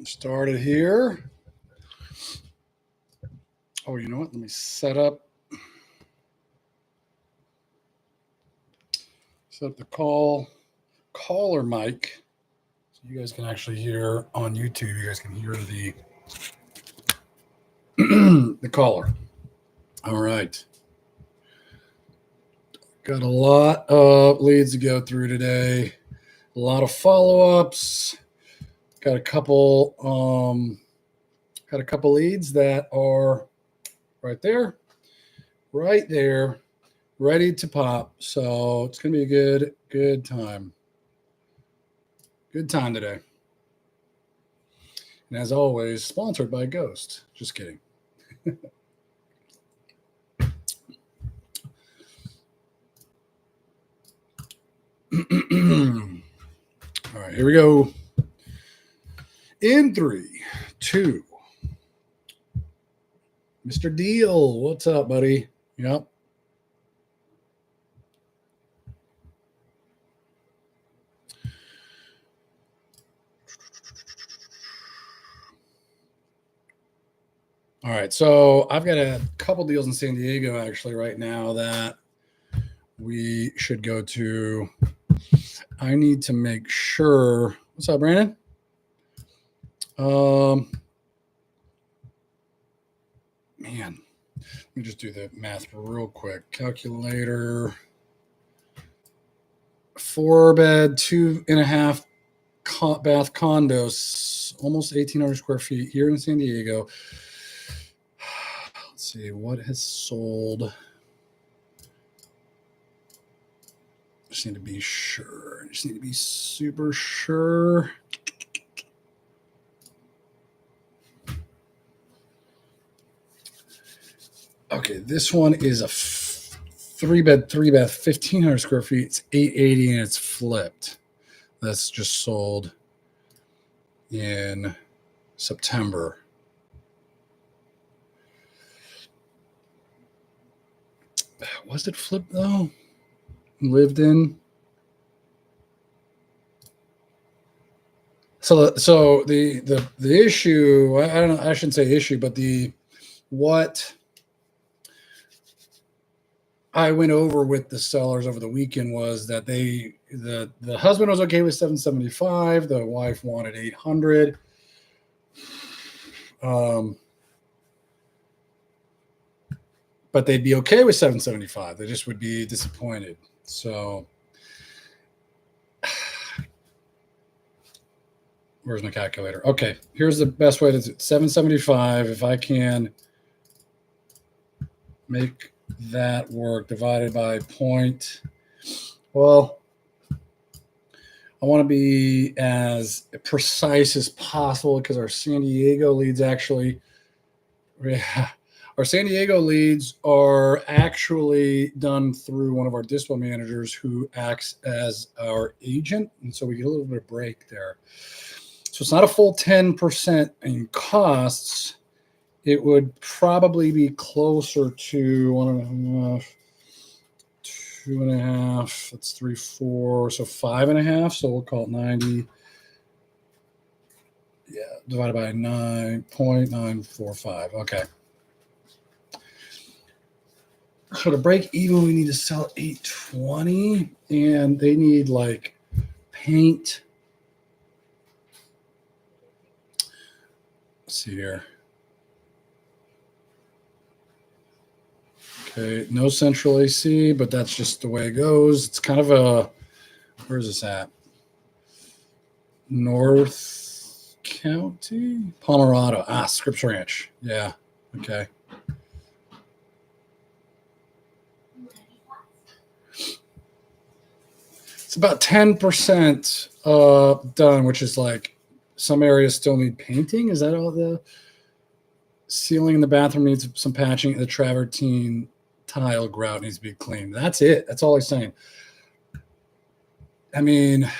Started here. Oh, you know what? Let me set up the caller mic so you guys can actually hear on YouTube. You guys can hear the the caller. All right. Got a lot of leads to go through today. A lot of follow-ups. Got a couple leads that are right there, ready to pop. So it's gonna be a good time. Good time today. And as always, sponsored by Ghost. Just kidding. All right, here we go. In 3, 2. Mr. Deal, what's up, buddy? Yep. All right, so I've got a couple deals in San Diego actually right now that we should go to. I need to make sure. What's up, Brandon? Man, let me just do the math real quick. Calculator. 4-bed, 2.5 bath condos, almost 1,800 square feet here in San Diego. Let's see what has sold. Just need to be sure. Just need to be super sure. Okay, this one is a 3-bed, 3-bath, 1,500 square feet. It's 880 and it's flipped. That's just sold in September. Was it flipped though? Lived in. So the issue, I don't know, I shouldn't say issue, but what I went over with the sellers over the weekend was that the husband was okay with 775, the wife wanted 800. But they'd be okay with 775. They just would be disappointed. So where's my calculator? Okay, here's the best way to do it. 775. If I can make that work divided by point. Well, I want to be as precise as possible because our San Diego leads actually, our San Diego leads are actually done through one of our dispo managers who acts as our agent. And so we get a little bit of break there. So it's not a full 10% in costs. It would probably be closer to 1.5, 2.5. That's 3, 4. So 5.5. So we'll call it 90. Yeah, divided by 9.945. Okay. So to break even, we need to sell 820, and they need like paint. Let's see here. Okay, no central AC, but that's just the way it goes. It's kind of a, where's this at? North County? Pomerado. Scripps Ranch. Yeah, okay. It's about 10% done, which is like some areas still need painting. Is that all? The ceiling in the bathroom needs some patching. The travertine tile grout needs to be cleaned. That's it. That's all he's saying. I mean,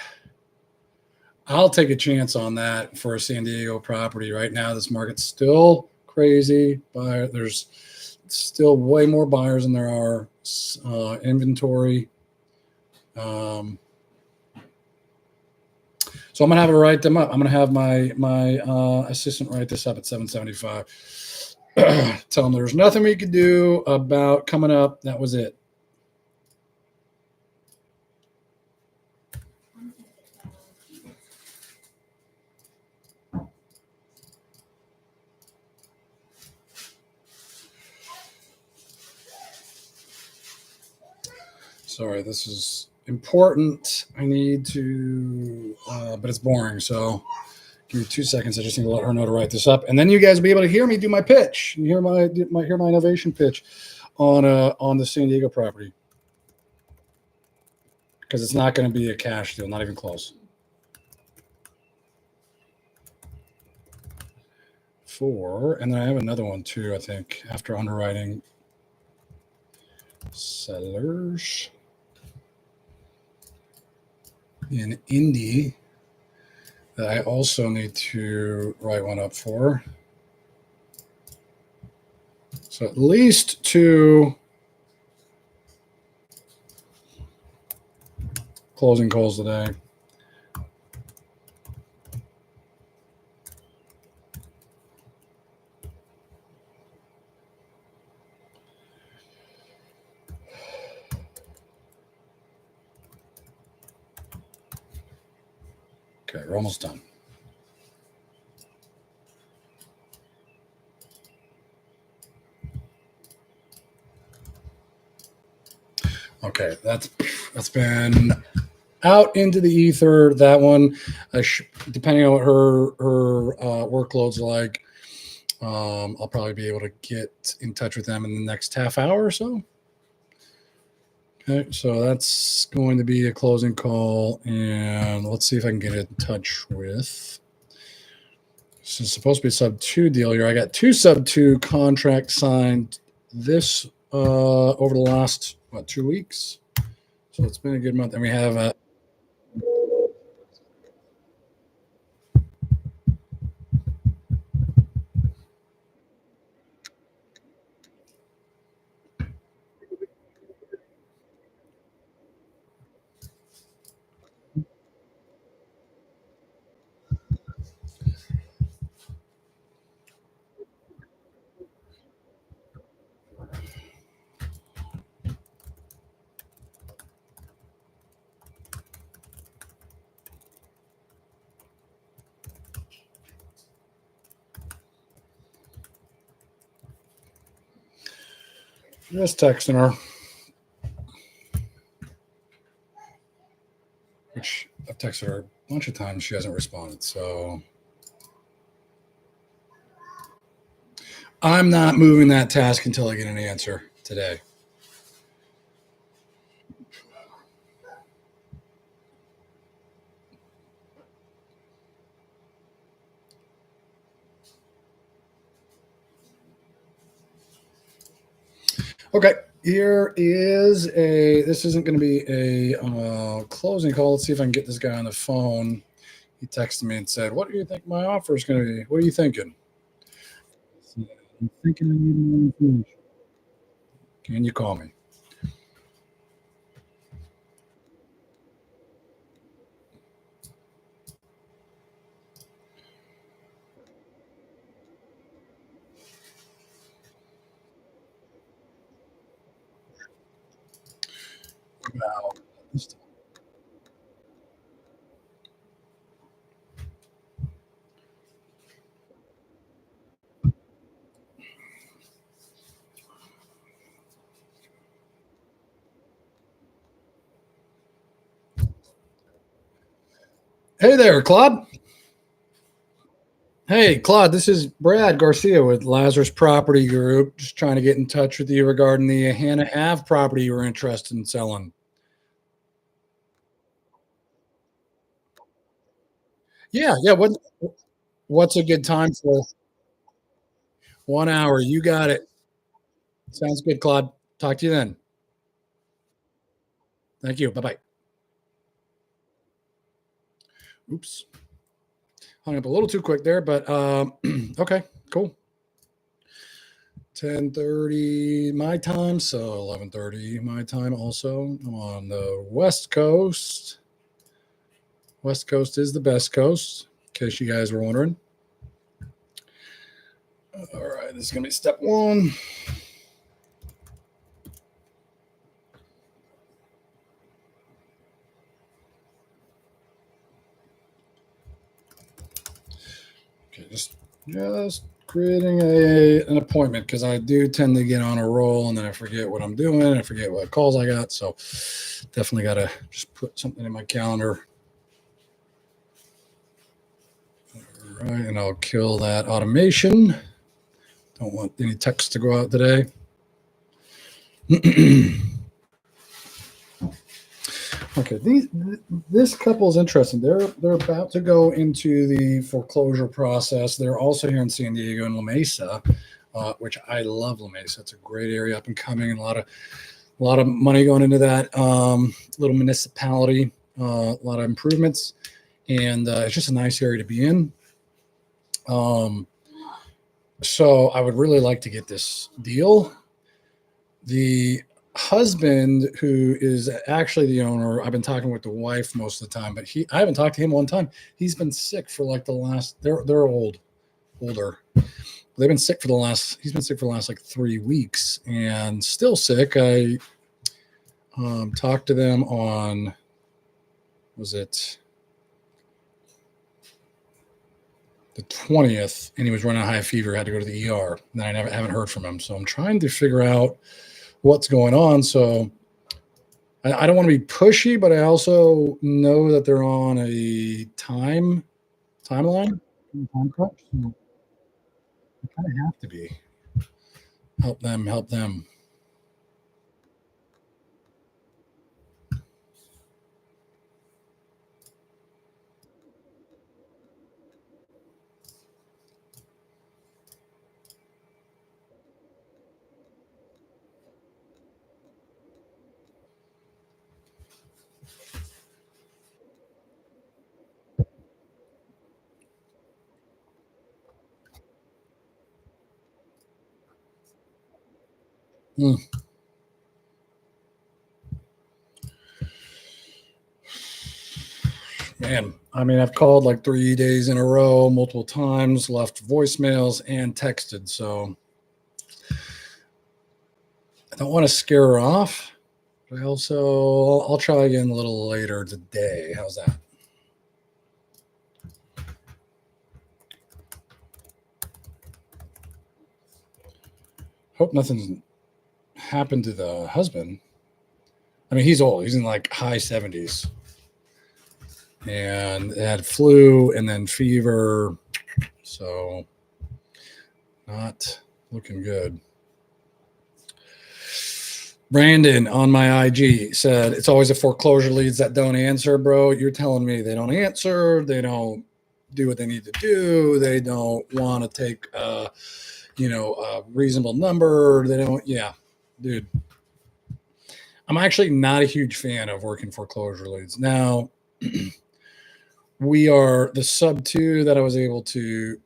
I'll take a chance on that for a San Diego property. Right now, this market's still crazy. There's still way more buyers than there are So I'm gonna have her write them up. I'm gonna have my assistant write this up at 775. Tell them there's nothing we could do about coming up. That was it. Sorry, this is important. I need to, but it's boring. So give me 2 seconds. I just need to let her know to write this up, and then you guys will be able to hear me do my pitch. And hear my Novation pitch on the San Diego property, because it's not going to be a cash deal, not even close. 4, and then I have another one too. I think after underwriting sellers in Indy that I also need to write one up for. So at least 2 closing calls today. Okay, we're almost done. Okay, that's been out into the ether. That one, depending on what her workload's like, I'll probably be able to get in touch with them in the next half hour or so. Okay, so that's going to be a closing call, and let's see if I can get in touch with. This is supposed to be a sub 2 deal here. I got 2 sub 2 contracts signed this over the last 2 weeks. So it's been a good month, and we have just texting her, which I've texted her a bunch of times. She hasn't responded. So I'm not moving that task until I get an answer today. Okay, here is this isn't going to be a closing call. Let's see if I can get this guy on the phone. He texted me and said, "What do you think my offer is going to be? What are you thinking?" I'm thinking I need more information. Can you call me? Wow. Hey there, Claude. Hey, Claude, this is Brad Garcia with Lazarus Property Group. Just trying to get in touch with you regarding the Hannah Ave property you were interested in selling. Yeah, yeah. What's a good time for 1 hour? You got it. Sounds good, Claude. Talk to you then. Thank you. Bye bye. Oops. Hung up a little too quick there, but okay, cool. 10:30 my time, so 11:30 my time also. I'm on the West Coast. West Coast is the best coast, in case you guys were wondering. All right, this is going to be step one. Okay, just creating an appointment, because I do tend to get on a roll and then I forget what I'm doing. I forget what calls I got. So definitely got to just put something in my calendar. All right, and I'll kill that automation. Don't want any text to go out today. Okay, this couple is interesting. They're about to go into the foreclosure process. They're also here in San Diego in La Mesa, which I love La Mesa. It's a great area, up and coming, and a lot of money going into that little municipality. A lot of improvements, and it's just a nice area to be in. So I would really like to get this deal. The husband, who is actually the owner, I've been talking with the wife most of the time, but I haven't talked to him one time. He's been sick for like they're older. They've been sick for he's been sick for the last like 3 weeks and still sick. I talked to them on, was it the 20th, and he was running a high fever, had to go to the ER. And I haven't heard from him. So I'm trying to figure out what's going on. So I don't want to be pushy, but I also know that they're on a timeline. Time crunch. So I kind of have to be. Help them. Mm. Man, I mean, I've called like 3 days in a row, multiple times, left voicemails and texted. So I don't want to scare her off. But I'll try again a little later today. How's that? Hope nothing's happened to the husband. I mean, he's old. He's in like high 70s. And had flu and then fever. So not looking good. Brandon on my IG said, it's always the foreclosure leads that don't answer, bro. You're telling me they don't answer. They don't do what they need to do. They don't want to take, a reasonable number. They don't. Yeah, dude. I'm actually not a huge fan of working foreclosure leads. Now, we are the sub 2 that I was able to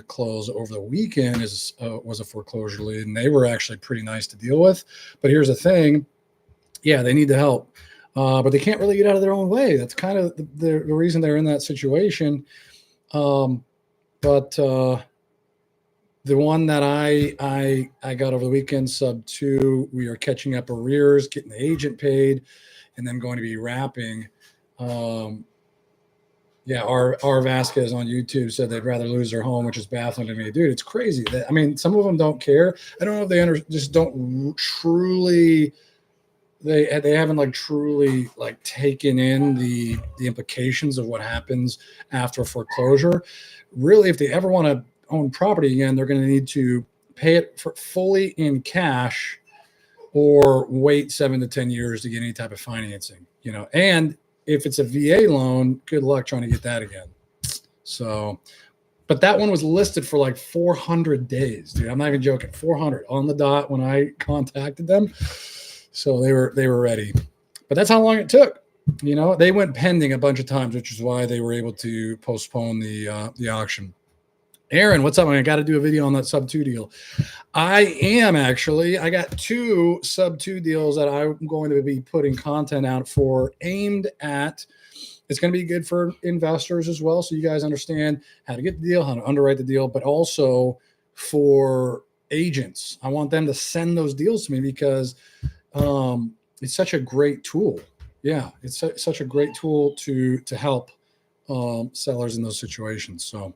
close over the weekend was a foreclosure lead, and they were actually pretty nice to deal with. But here's the thing, yeah, they need the help, but they can't really get out of their own way. That's kind of the reason they're in that situation. But the one that I got over the weekend, sub 2, we are catching up arrears, getting the agent paid, and then going to be wrapping. Yeah, R Vasquez on YouTube said they'd rather lose their home, which is baffling to me. Dude, it's crazy. I mean, some of them don't care. I don't know if they just don't truly. They haven't like truly like taken in the implications of what happens after foreclosure. Really, if they ever want to own property again, they're going to need to pay it fully in cash, or wait 7 to 10 years to get any type of financing. And if it's a VA loan, good luck trying to get that again. So, but that one was listed for like 400 days, dude. I'm not even joking. 400 on the dot when I contacted them. So they were ready. But that's how long it took. They went pending a bunch of times, which is why they were able to postpone the auction. Aaron, what's up? I got to do a video on that sub 2 deal. I am actually. I got 2 sub 2 deals that I'm going to be putting content out for, aimed at. It's going to be good for investors as well, so you guys understand how to get the deal, how to underwrite the deal, but also for agents. I want them to send those deals to me because it's such a great tool. Yeah, it's such a great tool to help sellers in those situations. So.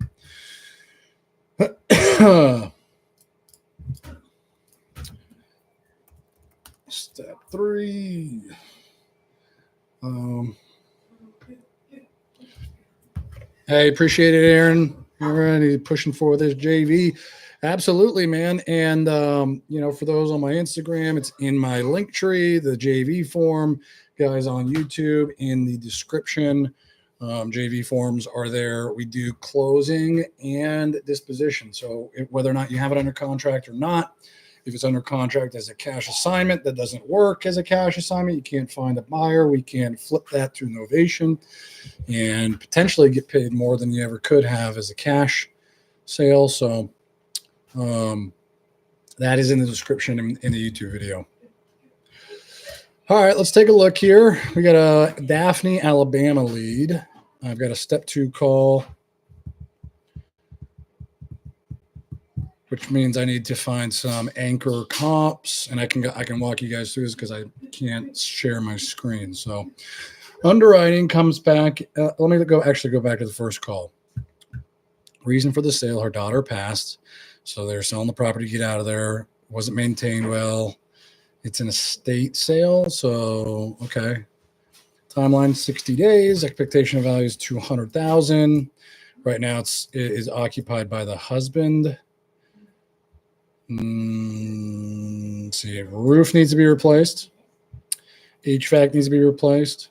Step 3. Hey, appreciate it, Aaron. Aaron, he's pushing forward this JV. Absolutely, man. And for those on my Instagram, it's in my link tree, the JV form. Guys on YouTube, in the description, JV forms are there. We do closing and disposition. So whether or not you have it under contract or not, if it's under contract as a cash assignment, that doesn't work as a cash assignment. You can't find a buyer. We can flip that to Novation and potentially get paid more than you ever could have as a cash sale. So that is in the description in the YouTube video. All right, let's take a look here. We got a Daphne, Alabama lead. I've got a step 2 call, which means I need to find some anchor comps, and I can walk you guys through this because I can't share my screen. So underwriting comes back. Let me go back to the first call. Reason for the sale: her daughter passed, so they're selling the property to get out of there. Wasn't maintained well. It's an estate sale, so okay. Timeline 60 days. Expectation of value is $200,000. Right now, it is occupied by the husband. Let's see, roof needs to be replaced. HVAC needs to be replaced.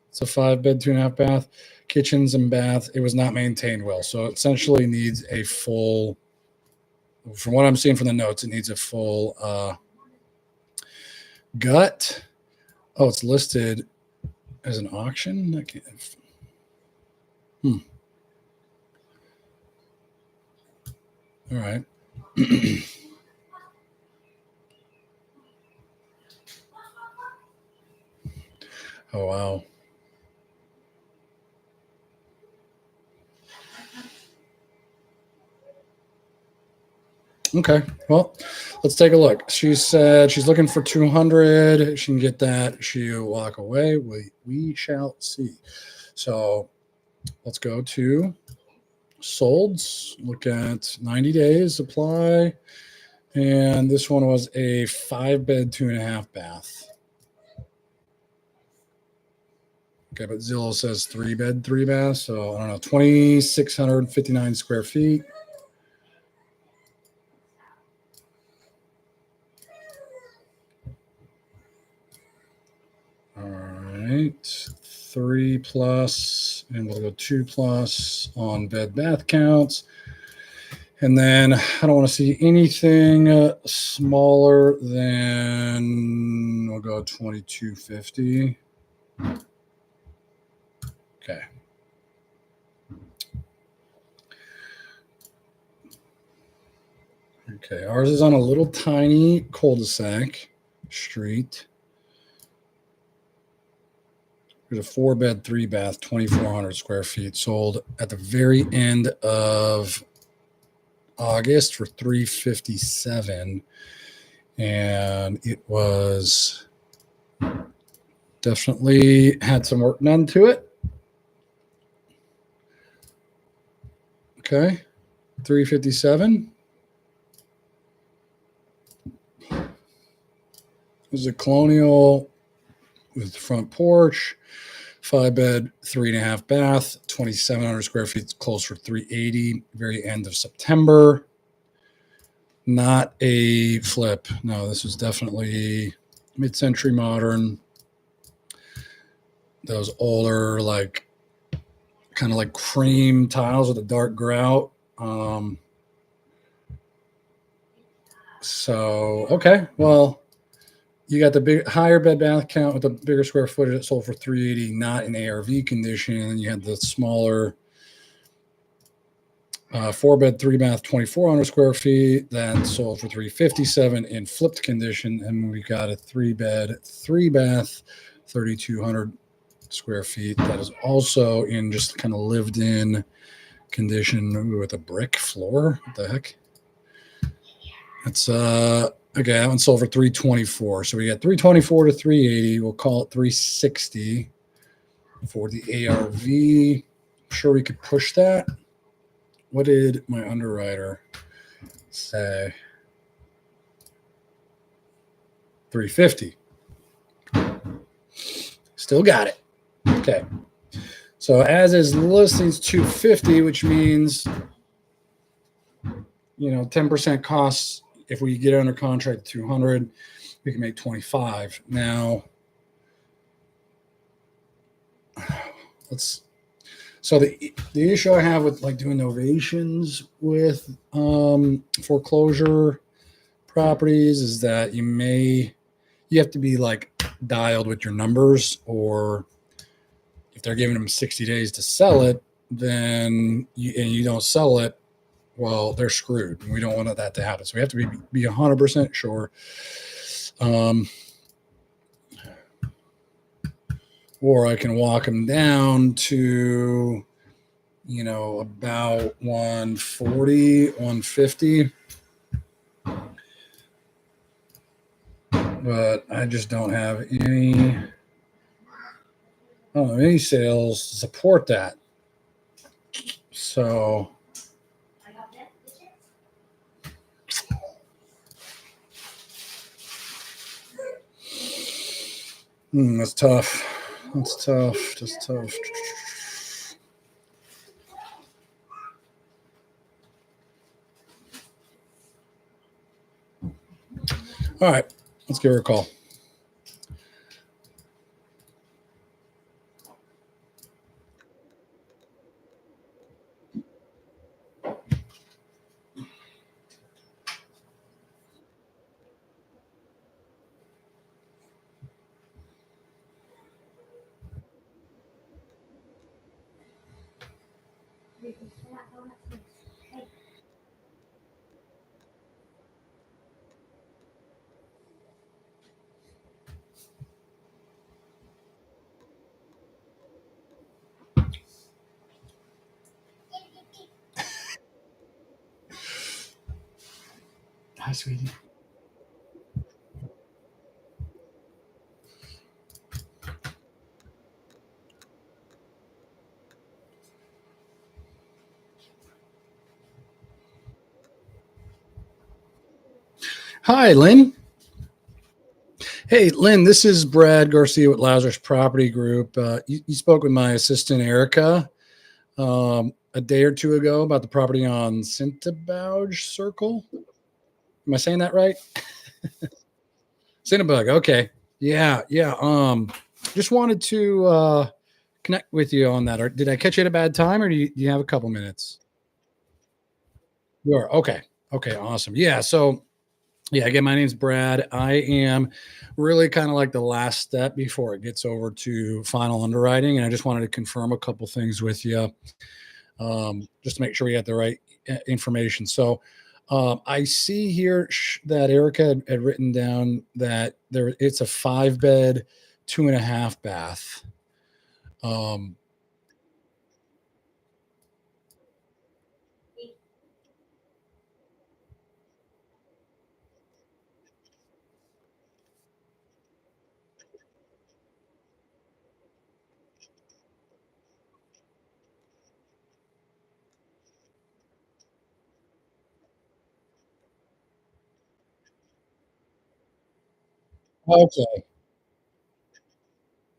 It's a 5-bed, 2.5 bath. Kitchens and bath. It was not maintained well, so it essentially needs a full. From what I'm seeing from the notes, it needs a full gut. Oh, it's listed as an auction. I can't. All right. Oh, wow. Okay. Well, let's take a look. She said she's looking for 200. She can get that. She'll walk away. We shall see. So let's go to solds. Look at 90 days supply. And this one was a 5-bed, 2.5 bath. Okay, but Zillow says 3-bed, 3 bath. So I don't know, 2,659 square feet. All right, 3+, and we'll go 2+ on bed bath counts. And then I don't want to see anything smaller than, we'll go 2,250. Okay. Okay, ours is on a little tiny cul-de-sac street. There's a 4-bed, 3 bath, 2,400 square feet, sold at the very end of August for $357, and it was definitely had some work done to it. Okay, $357. This is a colonial with the front porch, 5-bed, 3.5 bath, 2,700 square feet, closed for $380. Very end of September. Not a flip. No, this was definitely mid-century modern. Those older, like kind of like cream tiles with a dark grout. So okay, well, you got the big higher bed bath count with the bigger square footage that sold for $380, not in ARV condition. And you had the smaller Four bed, three bath, 2,400 square feet. That sold for 357 in flipped condition, and we got a three bed, three bath, 3,200 square feet. That is also in just kind of lived in condition with a brick floor. What the heck? That's okay. That one sold for 324. So we got 324 to 380. We'll call it 360 for the ARV. I'm sure we could push that. What did my underwriter say? 350. Still got it. Okay. So as is listings 250, which means 10% costs. If we get under contract at 200, we can make 25. Now, so the issue I have with like doing novations with foreclosure properties is that you have to be like dialed with your numbers, or if they're giving them 60 days to sell it, then you don't sell it, well, they're screwed. We don't want that to happen. So we have to be 100% sure. Or I can walk them down to, about 140, 150. But I just don't have any sales to support that. So that's tough. That's tough. Just tough. All right, let's give her a call. Hi, sweetie. Hi, Lynn. Hey, Lynn, this is Brad Garcia with Lazarus Property Group. You spoke with my assistant, Erica, a day or two ago about the property on Cintabauge Circle. Am I saying that right? Cinnabug. Okay. Yeah. Yeah. Just wanted to connect with you on that. Or did I catch you at a bad time, or do you have a couple minutes? You are. Okay. Okay. Awesome. Yeah. So, yeah, again, my name's Brad. I am really kind of like the last step before it gets over to final underwriting. And I just wanted to confirm a couple things with you, just to make sure we got the right information. So I see here that Erica had written down that it's a 5 bed, 2.5 bath. Um, okay.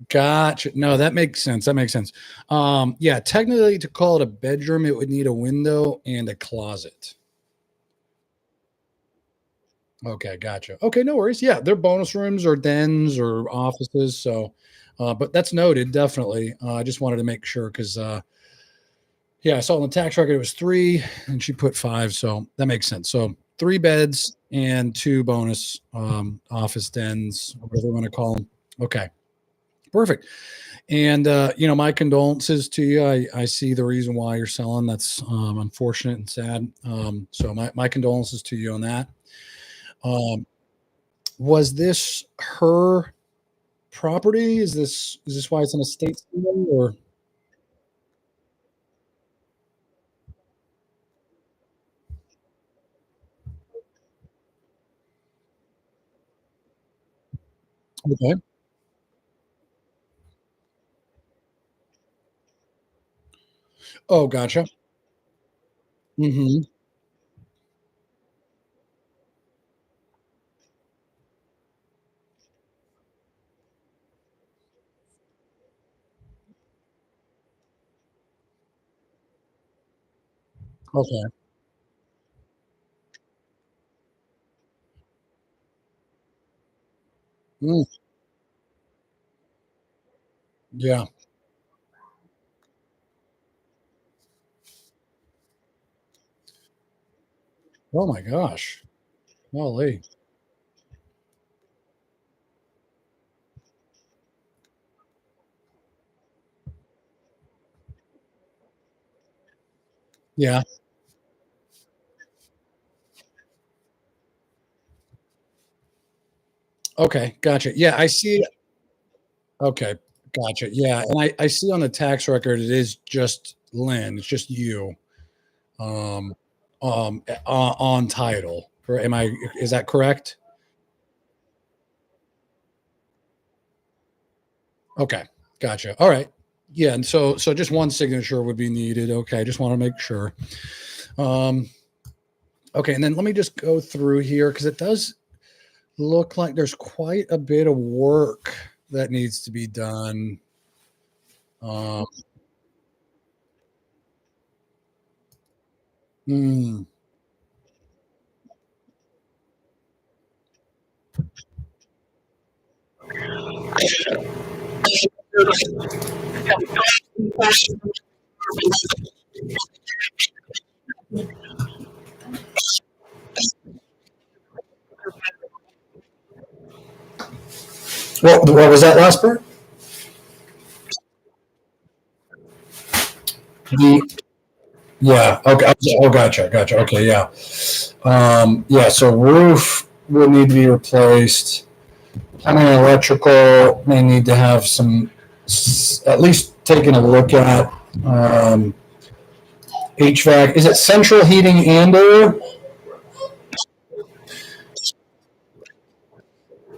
Gotcha. No, that makes sense. That makes sense. Yeah, technically, to call it a bedroom, it would need a window and a closet. Okay, gotcha. Okay, no worries. Yeah, they're bonus rooms or dens or offices. So, but that's noted definitely. I just wanted to make sure because, yeah, I saw on the tax record it was three, and she put five, so that makes sense. So three beds and two bonus office dens, whatever you want to call them. Okay, perfect. And my condolences to you. I see the reason why you're selling. That's unfortunate and sad. So my condolences to you on that. Um, was this her property? Is this why it's an estate sale or okay? Oh, gotcha. Hmm. Okay. Mm, yeah. Oh my gosh. Golly. Yeah. Okay. Gotcha. Yeah, I see. Okay. Gotcha. Yeah, and I see on the tax record it is just Lynn. It's just you. Um, on title. Am I? Is that correct? Okay, gotcha. All right. Yeah, and so just one signature would be needed. Okay, just want to make sure. Um, okay, and then let me just go through here because it does look like there's quite a bit of work that needs to be done. Um, hmm, what was that last part? The Yeah. Okay. Oh, gotcha. Gotcha. Okay. Yeah. Yeah. So roof will need to be replaced. I mean, electrical may need to have some, at least taking a look at. HVAC. Is it central heating and or?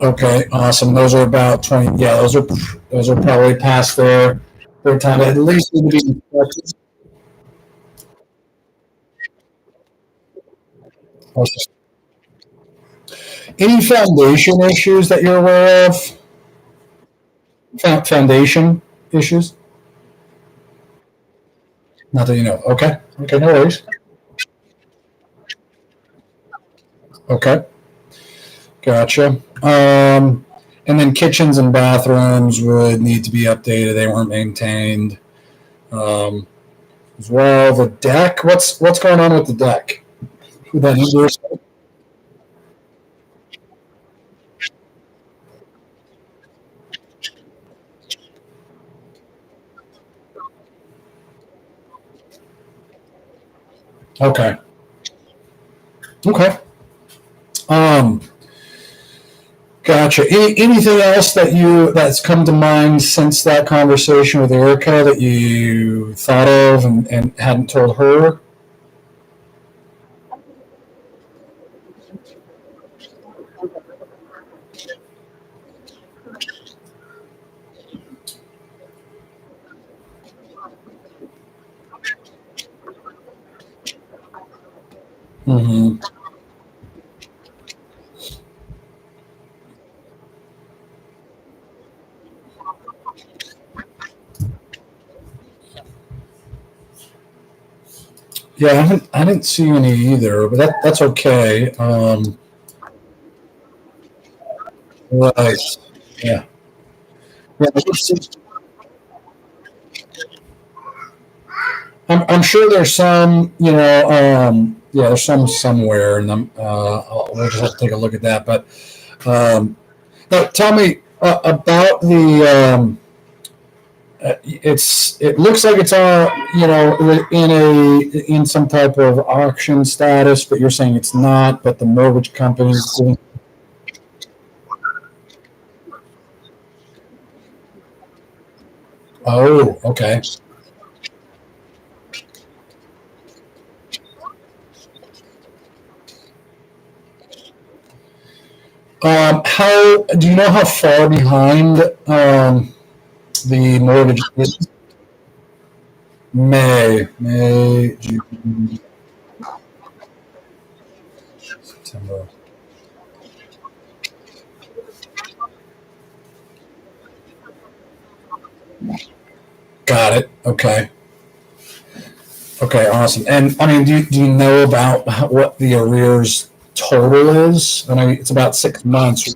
Okay. Awesome. Those are about 20. Yeah. Those are probably past their time. At least need to be inspected. Any foundation issues that you're aware of? Foundation issues? Not that you know. Okay. Okay. No worries. Okay. Gotcha. And then kitchens and bathrooms would need to be updated. They weren't maintained um, as well. The deck. What's going on with the deck? Would that need to- Okay. Okay. Um, gotcha. Anything else that's come to mind since that conversation with Erica that you thought of and hadn't told her? Hmm. Yeah, I didn't see any either, but that's okay. Right. Yeah. Yeah, I'm sure there's some, yeah, there's some somewhere, and we'll just have to take a look at that. But now tell me about the it looks like it's all, in some type of auction status, but you're saying it's not. But the mortgage company is doing. Oh, okay. How do you know how far behind the mortgage is? May, June, September. Got it. Okay. Okay. Awesome. And I mean, do you know about what the arrears total is? I mean, it's about 6 months,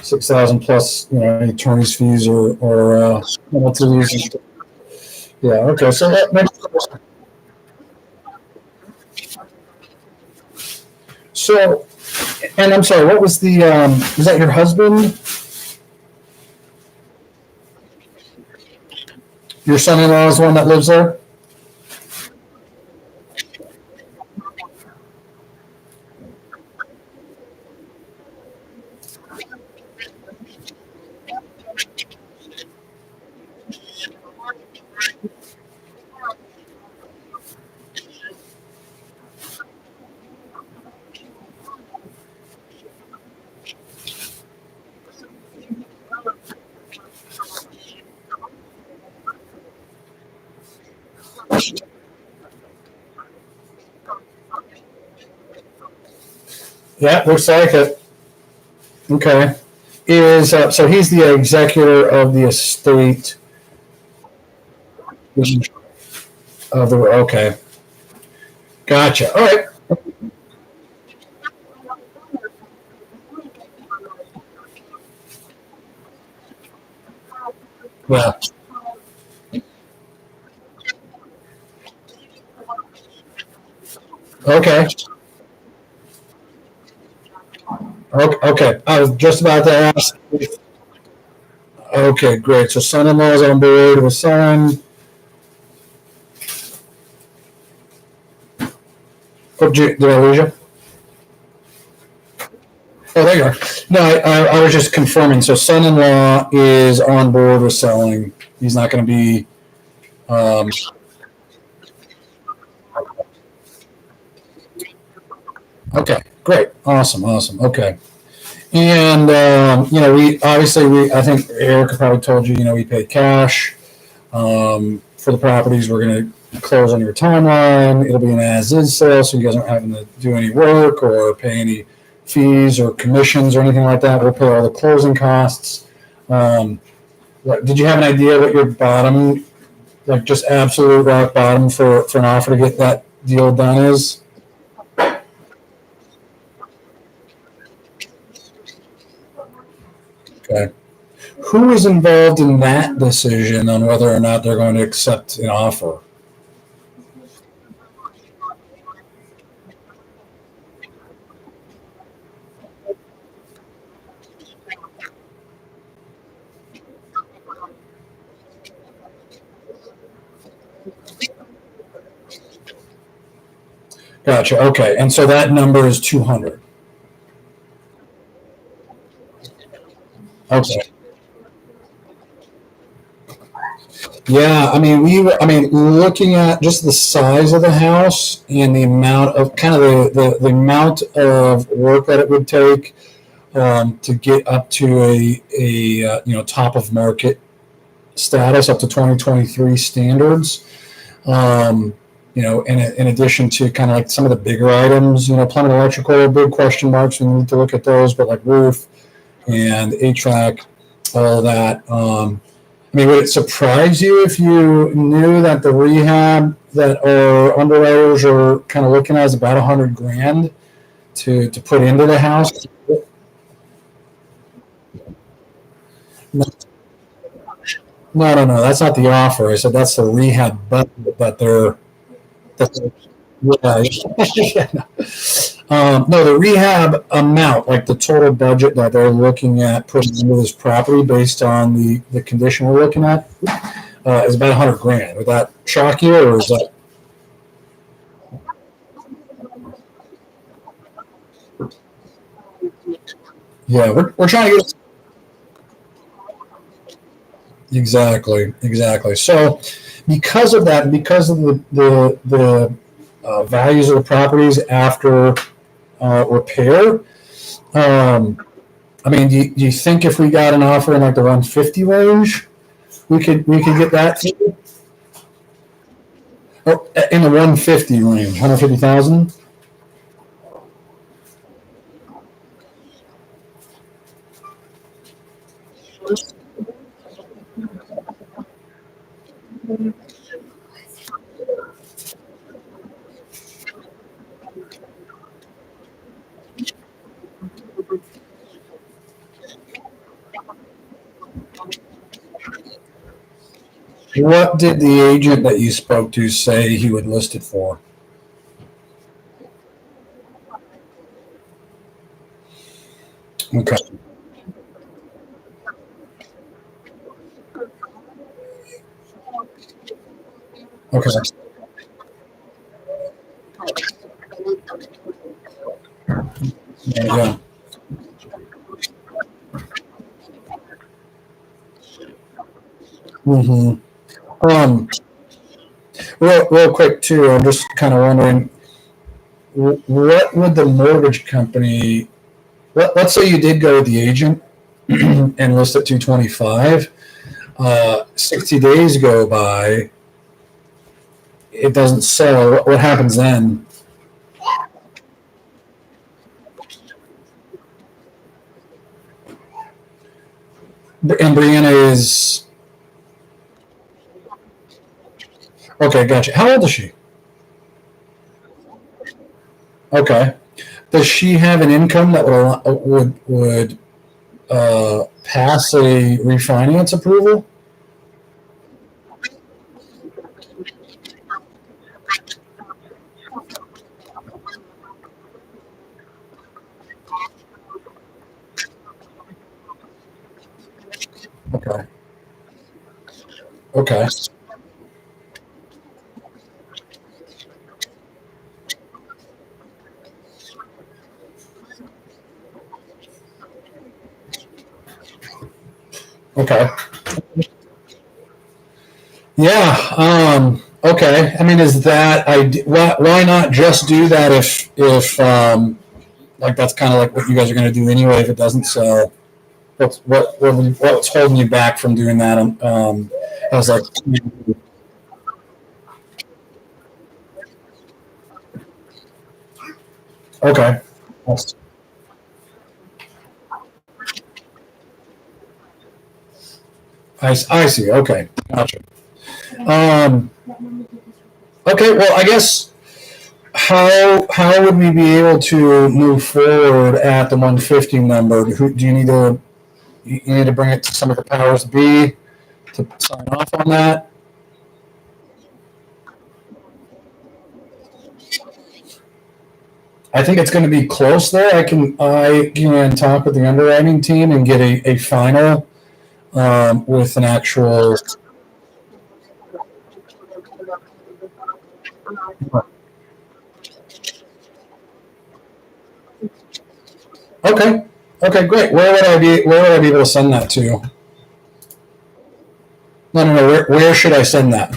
6,000 plus, any attorney's fees or penalties. Yeah. Okay. So that makes. So, and I'm sorry, what was was that your husband? Your son-in-law is the one that lives there? Yeah, looks like it. Okay. So he's the executor of the estate of the. Okay. Gotcha. All right. Yeah. Okay. Okay. I was just about to ask. Okay, great. So son-in-law is on board with son. Oh, did I lose you? Oh, there you are. No, I was just confirming. So son-in-law is on board with selling. He's not going to be. Um, okay, great. Awesome. Awesome. Okay. And we obviously I think Erica probably told you, we pay cash for the properties. We're going to close on your timeline. It'll be an as-is sale, so you guys aren't having to do any work or pay any fees or commissions or anything like that. We'll pay all the closing costs. Um, did you have an idea what your bottom, like just absolute rock bottom for an offer to get that deal done is? Okay. Who is involved in that decision on whether or not they're going to accept an offer? Gotcha. Okay. And so that number is 200. Okay. Yeah. I mean, looking at just the size of the house and the amount of kind of the amount of work that it would take to get up to top of market status up to 2023 standards. In addition to kind of like some of the bigger items, plumbing, electrical, big question marks. We need to look at those, but like roof and HVAC, all that. Would it surprise you if you knew that the rehab that our underwriters are kind of looking at is about 100 grand to put into the house? No, no. That's not the offer. I said that's the rehab budget that they're. That they're yeah, yeah. No, the rehab amount, like the total budget that they're looking at putting into this property based on the condition we're looking at, is about 100 grand. Would that shock you, or is that? Yeah, we're trying to get exactly. So, because of that, because of the values of the properties after repair, um, I mean, do you think if we got an offer in like the 150 range, we could get that through? Or in the 150 range, 150,000? What did the agent that you spoke to say he would list it for? Okay. Okay. Yeah. Mm-hmm. Um, real quick too. I'm just kind of wondering, what would the mortgage company? Let's say you did go with the agent and list at 225. 60 days go by, it doesn't sell. What happens then? And Brianna is okay. Gotcha. How old is she? Okay. Does she have an income that would pass a refinance approval? Okay. Okay. Okay. Yeah. Okay. I mean, is that why not just do that if like that's kind of like what you guys are going to do anyway if it doesn't sell? What's holding you back from doing that? I was like, okay. I see. Okay. Gotcha. Um, okay. Well, I guess how would we be able to move forward at the 150 number? Do you need to bring it to some of the powers be to sign off on that? I think it's going to be close there. I can talk with the underwriting team and get a final with an actual. Okay. Okay. Great. Where would I be able to send that to? No. Where should I send that?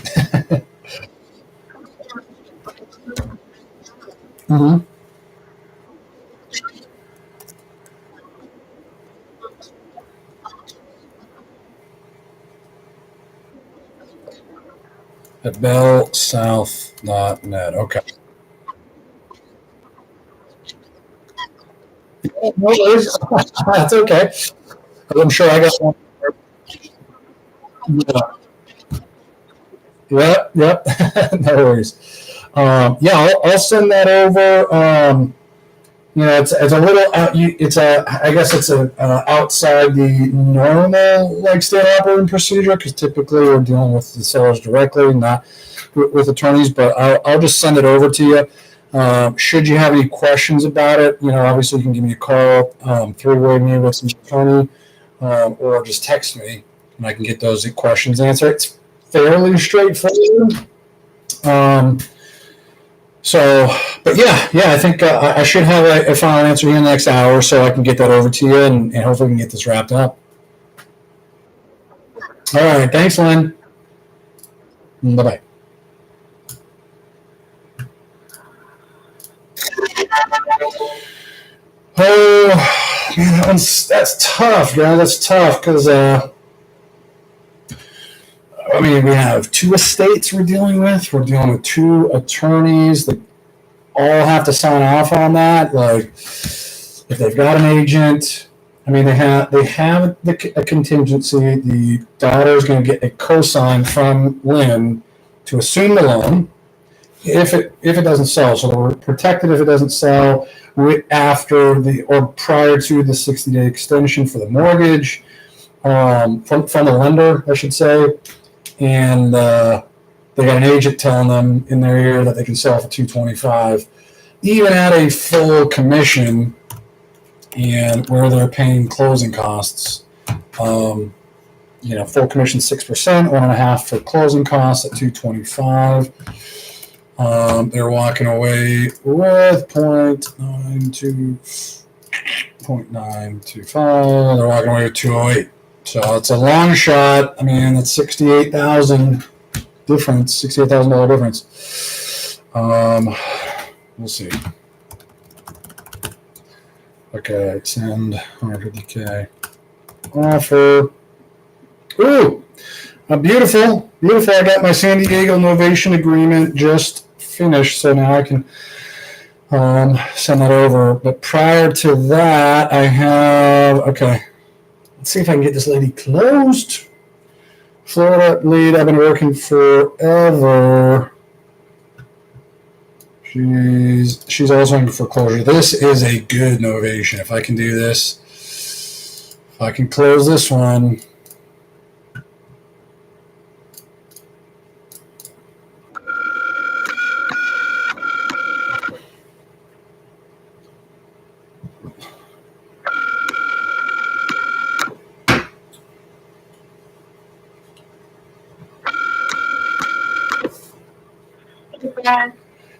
Mm-hmm. At bellsouth.net. Okay. No worries. That's okay. I'm sure I got one. Yeah. Yep. Yep. No worries. Yeah, I'll send that over. It's a little out. I guess it's outside the normal like state operating procedure because typically we're dealing with the sellers directly, not with attorneys. But I'll just send it over to you. Should you have any questions about it, obviously you can give me a call, three-way me with some attorney, or just text me, and I can get those questions answered. It's fairly straightforward. Um, so, but yeah, I think I should have a final answer here in the next hour, so I can get that over to you, and hopefully we can get this wrapped up. All right, thanks, Lynn. Bye bye. Oh man, that's tough, yeah, that's tough because I mean we have two estates we're dealing with. We're dealing with two attorneys that all have to sign off on that. Like, if they've got an agent, I mean they have a contingency. The daughter is going to get a cosign from Lynn to assume the loan if it doesn't sell. So we're protected if it doesn't sell after the or prior to the 60-day extension for the mortgage, from the lender, I should say, and they got an agent telling them in their ear that they can sell for 225, even at a full commission, and where they're paying closing costs. Full commission 6%, 1.5% for closing costs at 225. They're walking away with 0.925. They're walking away with 208. So it's a long shot. I mean, that's 68,000 difference, $68,000 difference. We'll see. Okay, send 150K offer. Ooh, beautiful. I got my San Diego Novation agreement just finished, so now I can send that over. But prior to that, I have, okay, let's see if I can get this lady closed. Florida lead, I've been working forever. She's also in foreclosure. This is a good Novation. If I can do this, if I can close this one.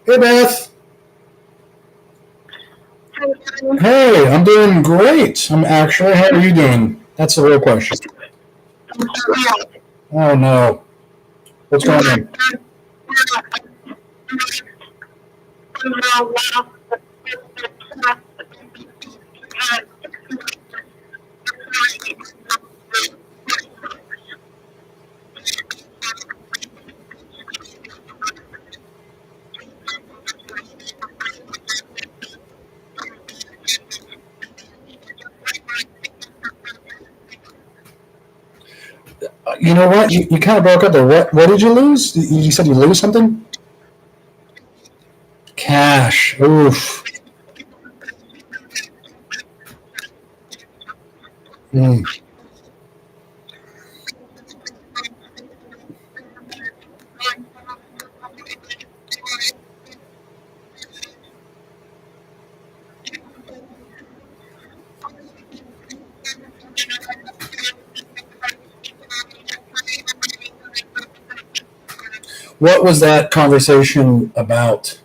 Hey, Beth. Hey, I'm doing great. I'm actually. How are you doing? That's the real question. Oh no, what's going on? You know what? You kind of broke up there. What did you lose? You said you lose something? Cash. Oof. Mm. What was that conversation about?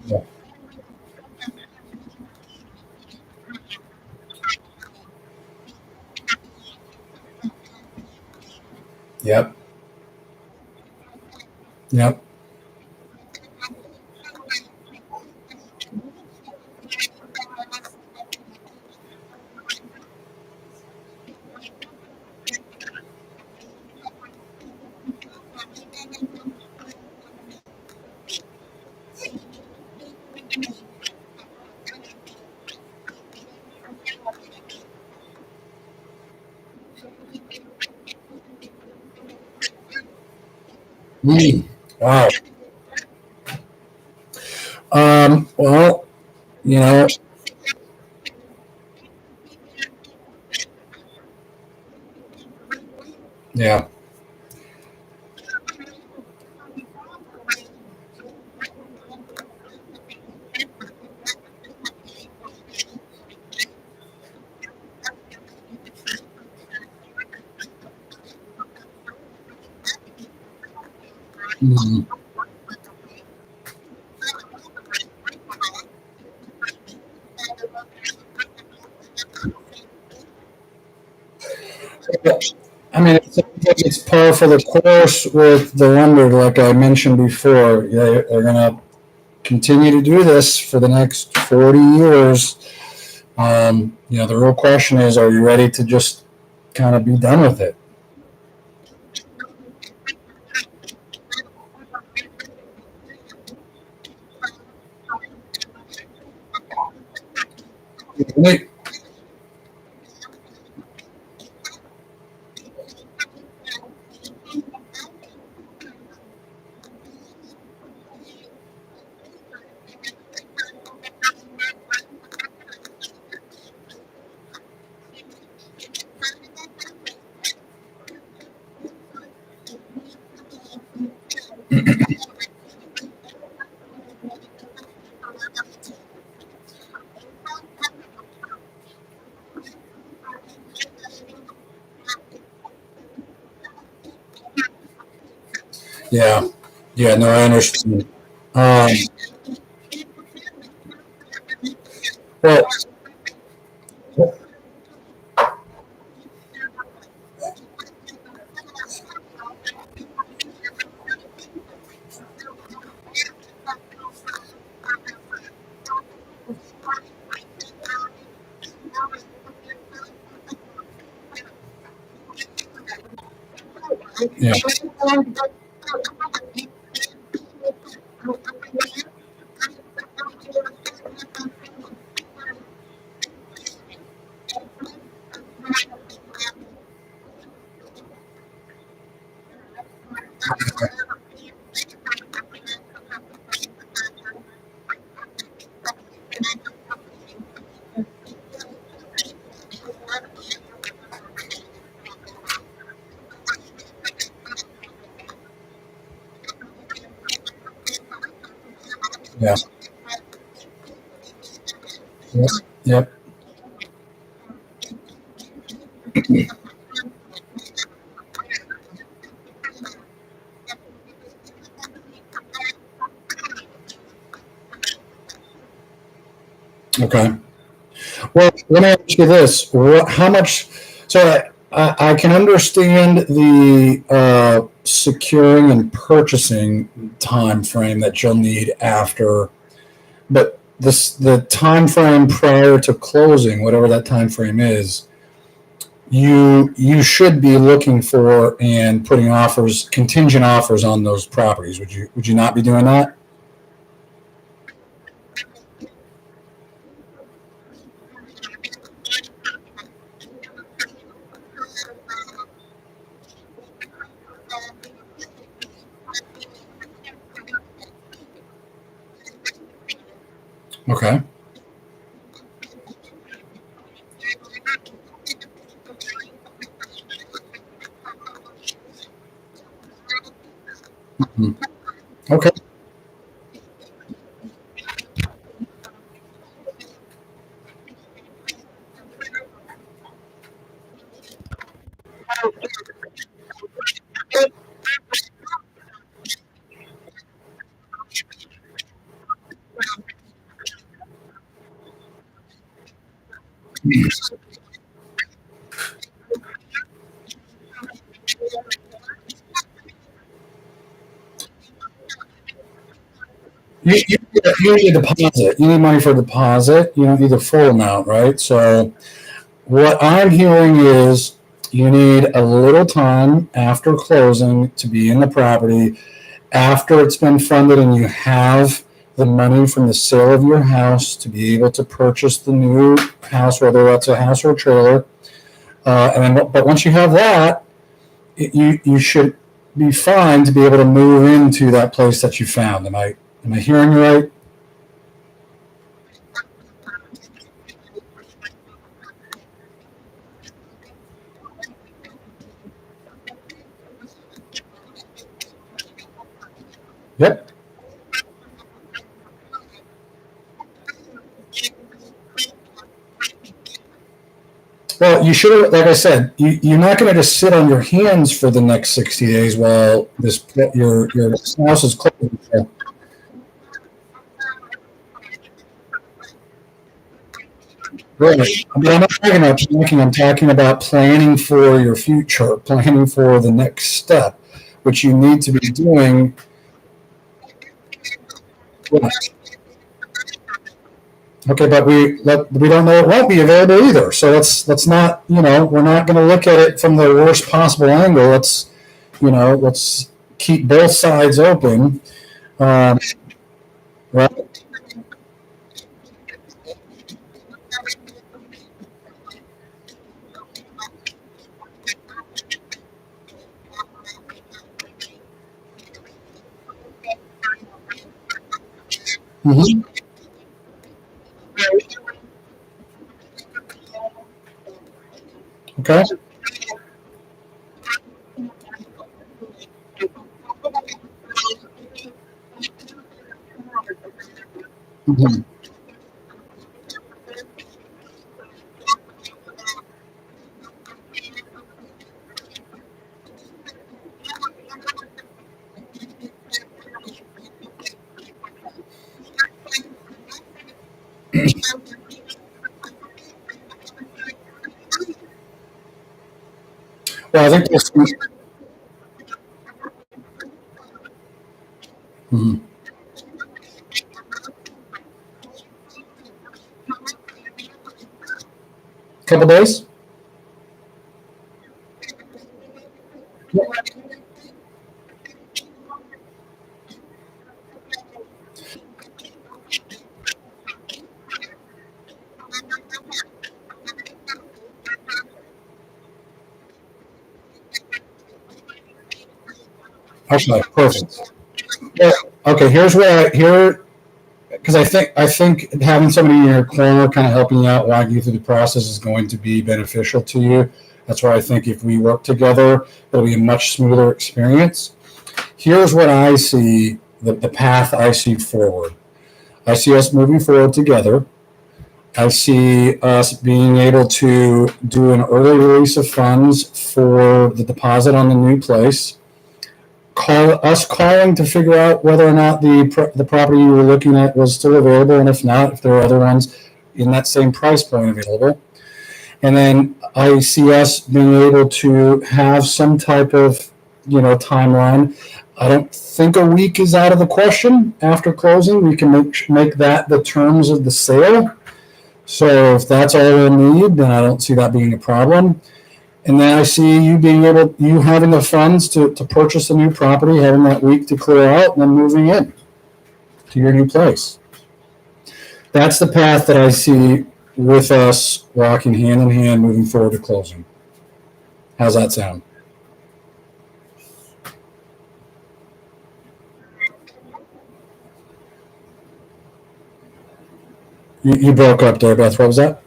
Yeah. Yep. Yep. Mm. Wow. Well, you know, yeah. Mhm. I mean, it's par for the course with the lender, like I mentioned before. They're going to continue to do this for the next 40 years. The real question is, are you ready to just kind of be done with it? Wait. Yeah. Yeah. No, I understand. Um, well, yeah. Yeah. Yep. Yep. Okay. Well, let me ask you this: how much? So I can understand the securing and purchasing time frame that you'll need after, but the time frame prior to closing, whatever that time frame is, you should be looking for and putting offers, contingent offers on those properties. Would you not be doing that? Okay. Mhm. Okay. You need a deposit. You need money for a deposit. You don't need the full amount, right? So what I'm hearing is you need a little time after closing to be in the property. After it's been funded and you have the money from the sale of your house to be able to purchase the new house, whether that's a house or a trailer. But once you have that, you should be fine to be able to move into that place that you found. Am I hearing you right? Yep. Well, you should have, like I said, you're not going to just sit on your hands for the next 60 days while your house is closing. So, really. But I'm not talking about panicking. I'm talking about planning for your future, planning for the next step, which you need to be doing. Yeah. Okay, but we don't know it won't be available either. So let's not, we're not going to look at it from the worst possible angle. Let's keep both sides open. Um, right. Mhm. Okay. Mhm. Well, I think there's mhm. Couple days. Okay, perfect. Yeah. Okay, here's where here because I think having somebody in your corner kind of helping you out, walking you through the process is going to be beneficial to you. That's why I think if we work together, it'll be a much smoother experience. Here's what I see the path I see forward. I see us moving forward together. I see us being able to do an early release of funds for the deposit on the new place. Calling to figure out whether or not the property you were looking at was still available, and if not, if there are other ones in that same price point available. And then I see us being able to have some type of timeline. I don't think a week is out of the question after closing. We can make that the terms of the sale. So if that's all we'll need, then I don't see that being a problem. And then I see you having the funds to purchase a new property, having that week to clear out, and then moving in to your new place. That's the path that I see with us walking hand in hand, moving forward to closing. How's that sound? You broke up there, Beth. What was that?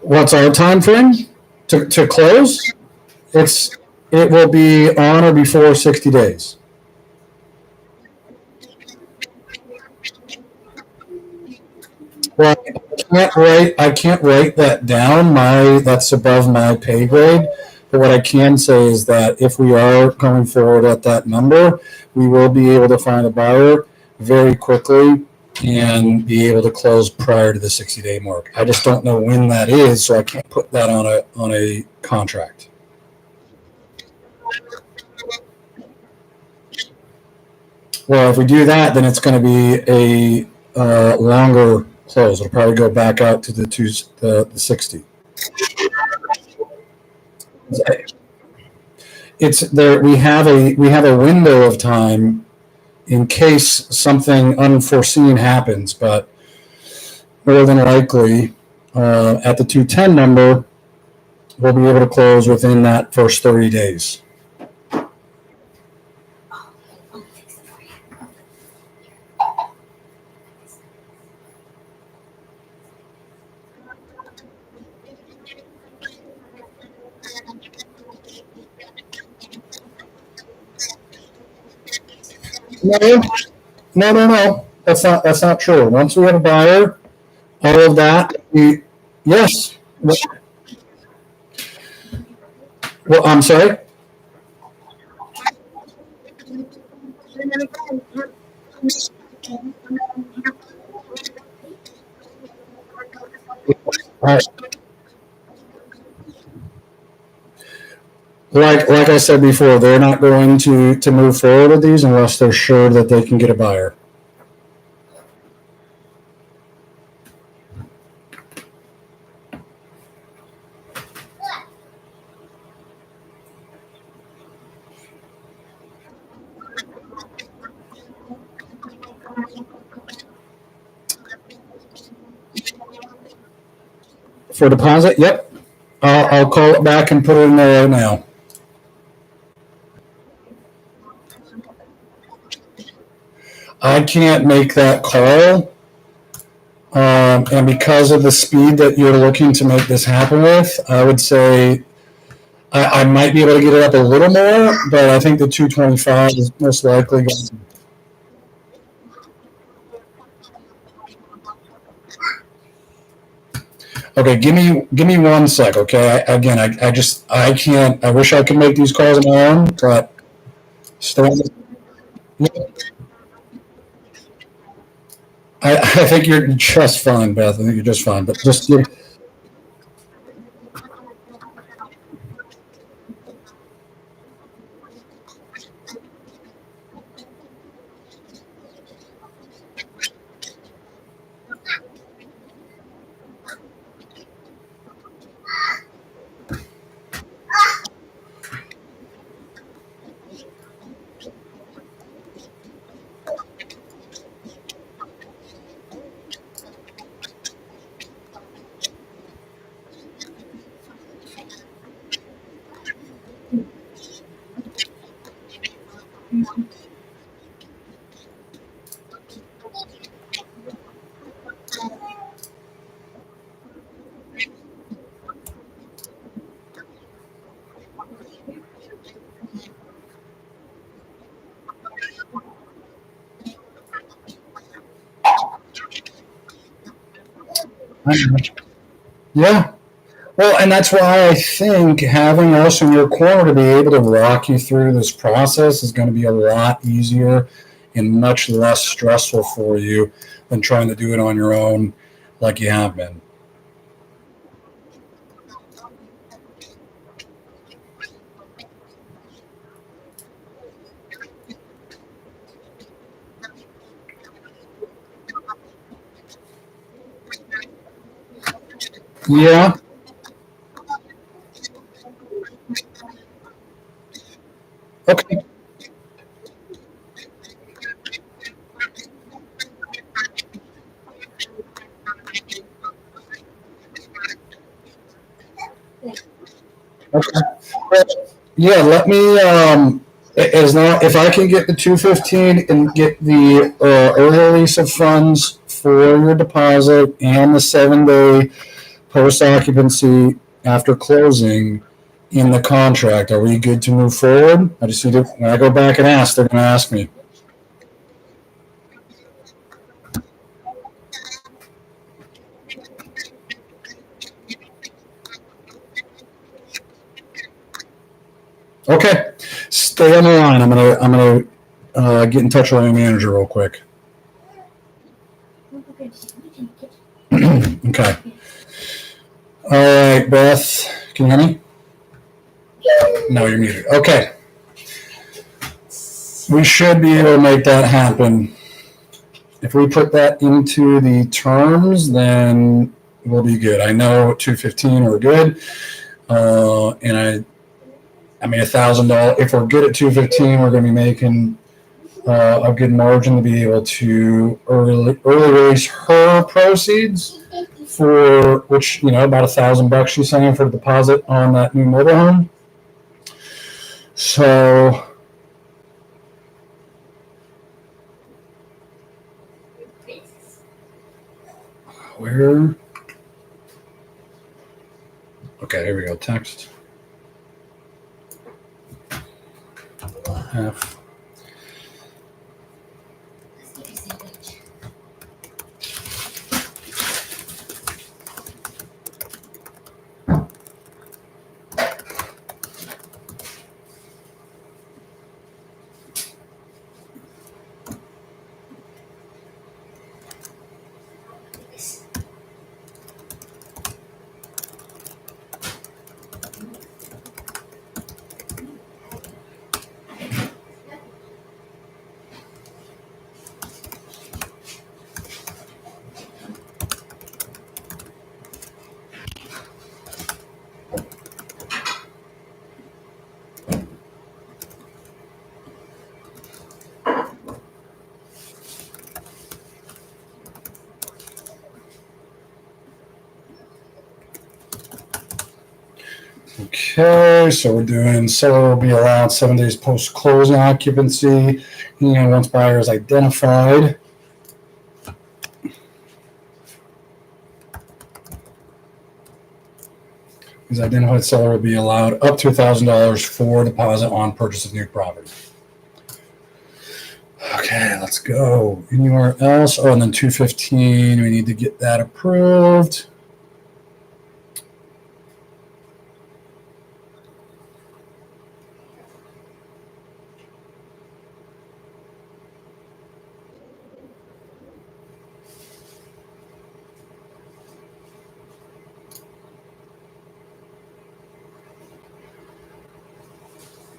What's our time frame to close? It's it will be on or before 60 days. Well, I can't write that down. My That's above my pay grade. But what I can say is that if we are going forward at that number, we will be able to find a buyer very quickly and be able to close prior to the 60-day mark. I just don't know when that is, so I can't put that on a contract. Well, if we do that, then it's going to be a longer close. It'll probably go back out to the 60. It's there. We have a window of time in case something unforeseen happens, but more than likely, at the 210 number, we'll be able to close within that first 30 days. No, no. That's not true. Once we have a buyer, all of that, yes. Well, I'm sorry. Uh, like I said before, they're not going to move forward with these unless they're sure that they can get a buyer. For deposit, yep. I'll call it back and put it in there right now. I can't make that call. And because of the speed that you're looking to make this happen with, I would say I might be able to get it up a little more, but I think the 225 is most likely going to. Okay, give me 1 sec. Okay, I can't. I wish I could make these calls on my own, but still, I think you're just fine, Beth. I think you're just fine, but just yeah. Well, and that's why I think having us in your corner to be able to walk you through this process is going to be a lot easier and much less stressful for you than trying to do it on your own like you have been. Yeah. Okay. Okay. Yeah. Let me. As long if I can get the 215 and get the early release of funds for your deposit and the 7 day post occupancy after closing in the contract, are we good to move forward? I just need to, when I go back and ask, they're going to ask me. Okay, stay on the line. I'm gonna get in touch with my manager real quick. Okay. All right, Beth, can you hear me? No, you're muted. Okay. We should be able to make that happen. If we put that into the terms, then we'll be good. I know 215 we're good, and I mean $1,000. If we're good at 215, we're going to be making a good margin to be able to early raise her proceeds for which about $1,000 she's saying for the deposit on that new mobile home. So where? Okay, here we go. Text. Half. Okay, so we're doing seller will be allowed 7 days post closing occupancy, and once buyer is identified. Is identified seller will be allowed up to $1,000 for deposit on purchase of new property. Okay, let's go. Anywhere else? Oh, and then 215, we need to get that approved.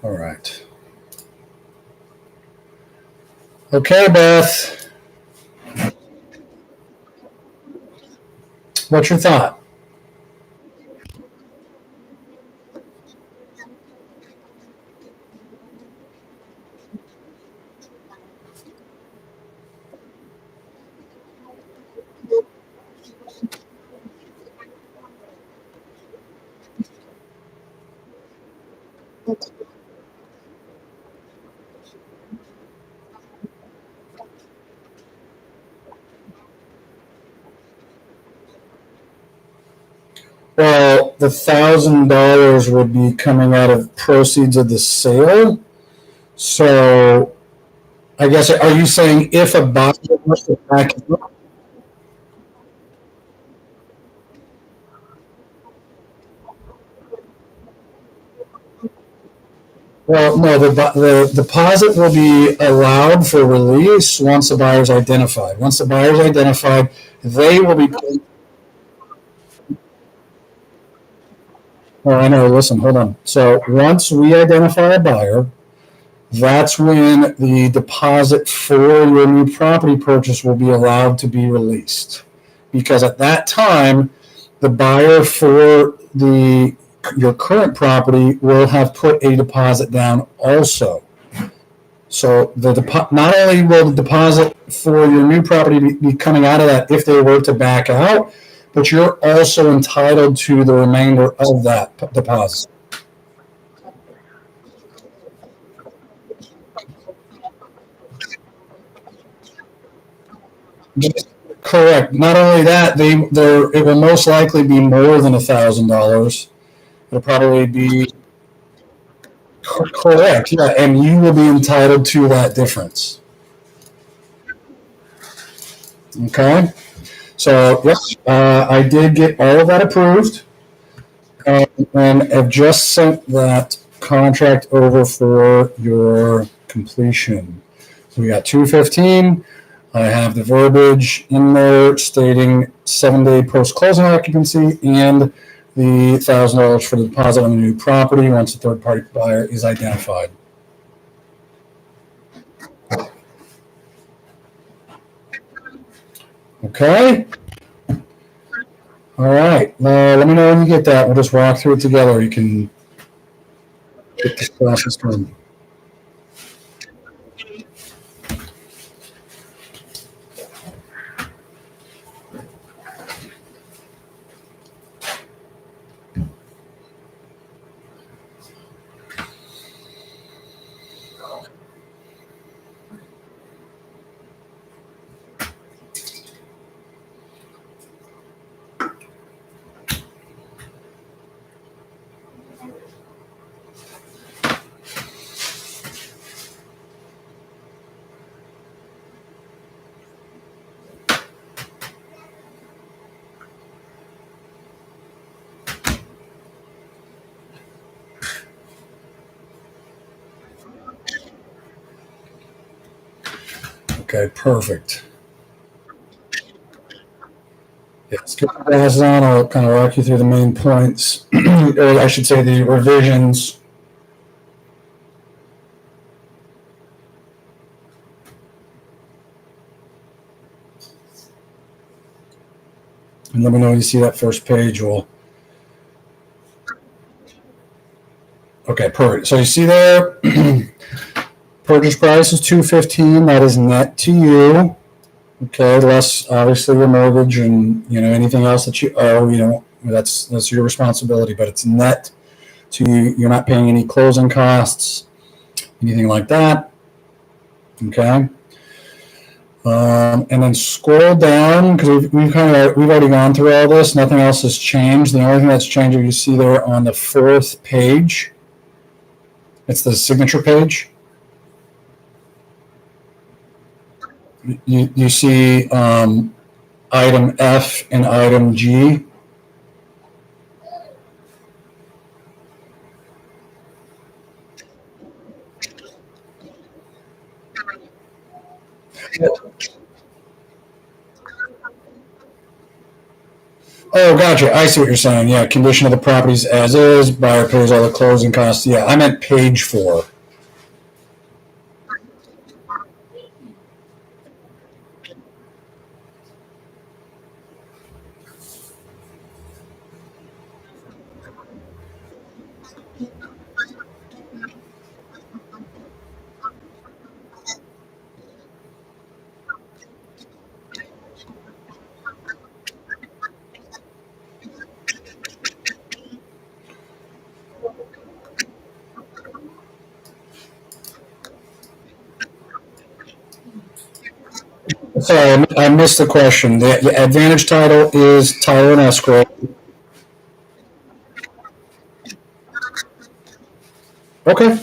All right. Okay, Beth. What's your thought? Well, the $1,000 would be coming out of proceeds of the sale. So I guess, are you saying if a buyer wants to back out? Well, no, the deposit will be allowed for release once the buyer is identified. Once the buyer is identified, they will be. Oh, I know. Listen, hold on. So once we identify a buyer, that's when the deposit for your new property purchase will be allowed to be released. Because at that time, the buyer for your current property will have put a deposit down also. So not only will the deposit for your new property be coming out of that if they were to back out, but you're also entitled to the remainder of that deposit. Correct. Not only that, it will most likely be more than $1,000. It'll probably be correct. Yeah, and you will be entitled to that difference. Okay. So yes, I did get all of that approved, and have just sent that contract over for your completion. So we got 215. I have the verbiage in there stating 7-day post-closing occupancy and the $1,000 for the deposit on the new property once a third-party buyer is identified. Okay. All right. Let me know when you get that. We'll just walk through it together. You can get this process done. Okay, perfect. Yes, get the glasses on. I'll kind of walk you through the main points, or I should say the revisions. And let me know when you see that first page. Okay, perfect. So you see there, purchase price is $215. That is net to you. Okay, less obviously your mortgage and anything else that you owe. That's your responsibility, but it's net to you. You're not paying any closing costs, anything like that. Okay. And then scroll down because we've already gone through all this. Nothing else has changed. The only thing that's changed you see there on the fourth page. It's the signature page. You see item F and item G. Oh, gotcha. I see what you're saying. Yeah, condition of the properties as is. Buyer pays all the closing costs. Yeah, I meant page 4. Sorry, I missed the question. The advantage title is title and escrow. Okay.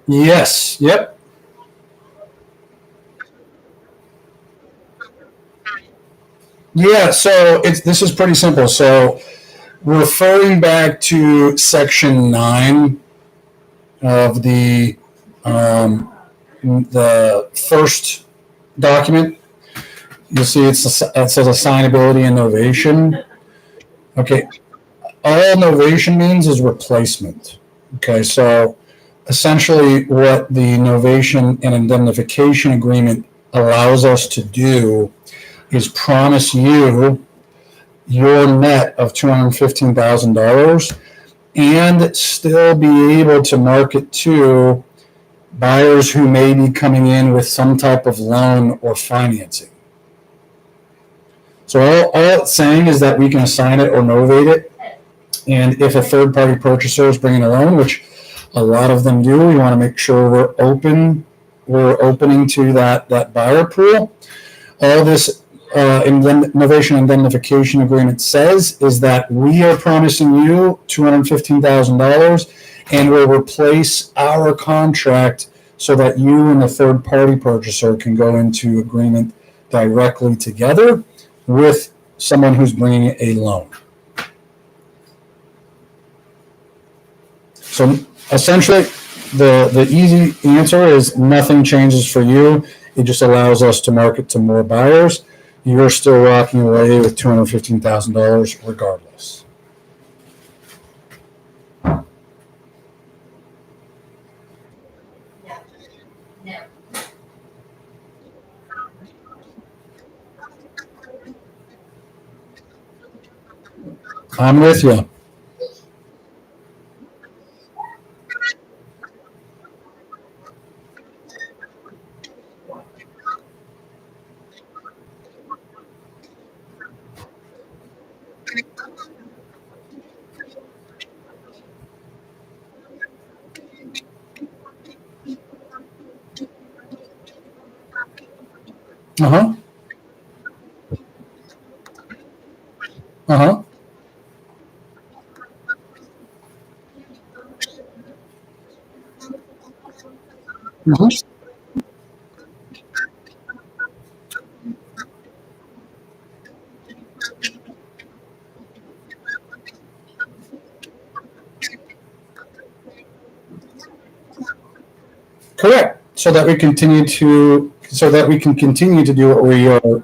Yes. Yep. Yeah, so this is pretty simple. So referring back to section 9 of the first document, you'll see it says assignability and novation. Okay, all novation means is replacement. Okay, so essentially what the novation and indemnification agreement allows us to do is promise you your net of $215,000 and still be able to market to buyers who may be coming in with some type of loan or financing. So all it's saying is that we can assign it or novate it. And if a third party purchaser is bringing a loan, which a lot of them do, we want to make sure we're opening to that buyer pool. All this innovation indemnification agreement says is that we are promising you $215,000 and will replace our contract so that you and the third party purchaser can go into agreement directly together with someone who's bringing a loan. So essentially, the easy answer is nothing changes for you. It just allows us to market to more buyers. You're still walking away with $215,000 regardless. I'm with you. Uh huh. Uh huh. Uh-huh. Correct. So that we can continue to do what we are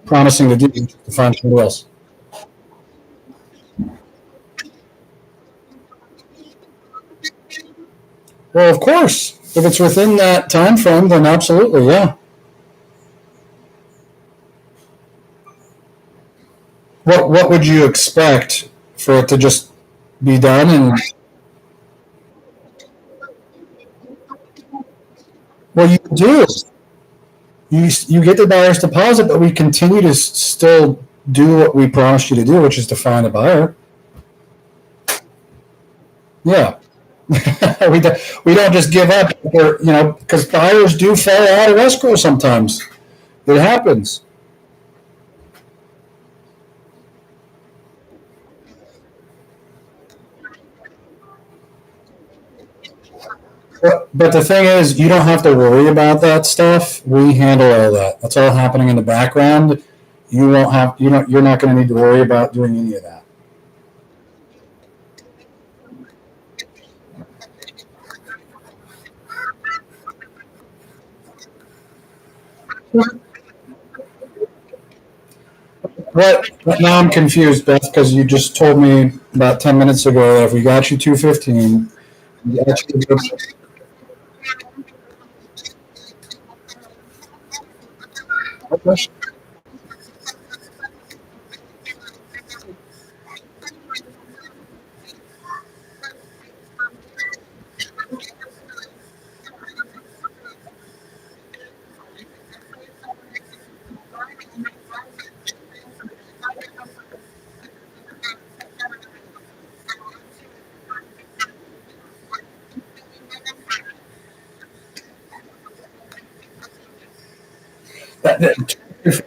promising to do to find somebody else. Well, of course, if it's within that time frame, then absolutely, yeah. What would you expect for it to just be done? And well, you do. You get the buyer's deposit, but we continue to still do what we promised you to do, which is to find a buyer. Yeah, we do, we don't just give up, because buyers do fall out of escrow sometimes. It happens. But the thing is, you don't have to worry about that stuff. We handle all that. That's all happening in the background. You won't have you know you're not going to need to worry about doing any of that. What now I'm confused, Beth, because you just told me about 10 minutes ago that if we got you 215, we actually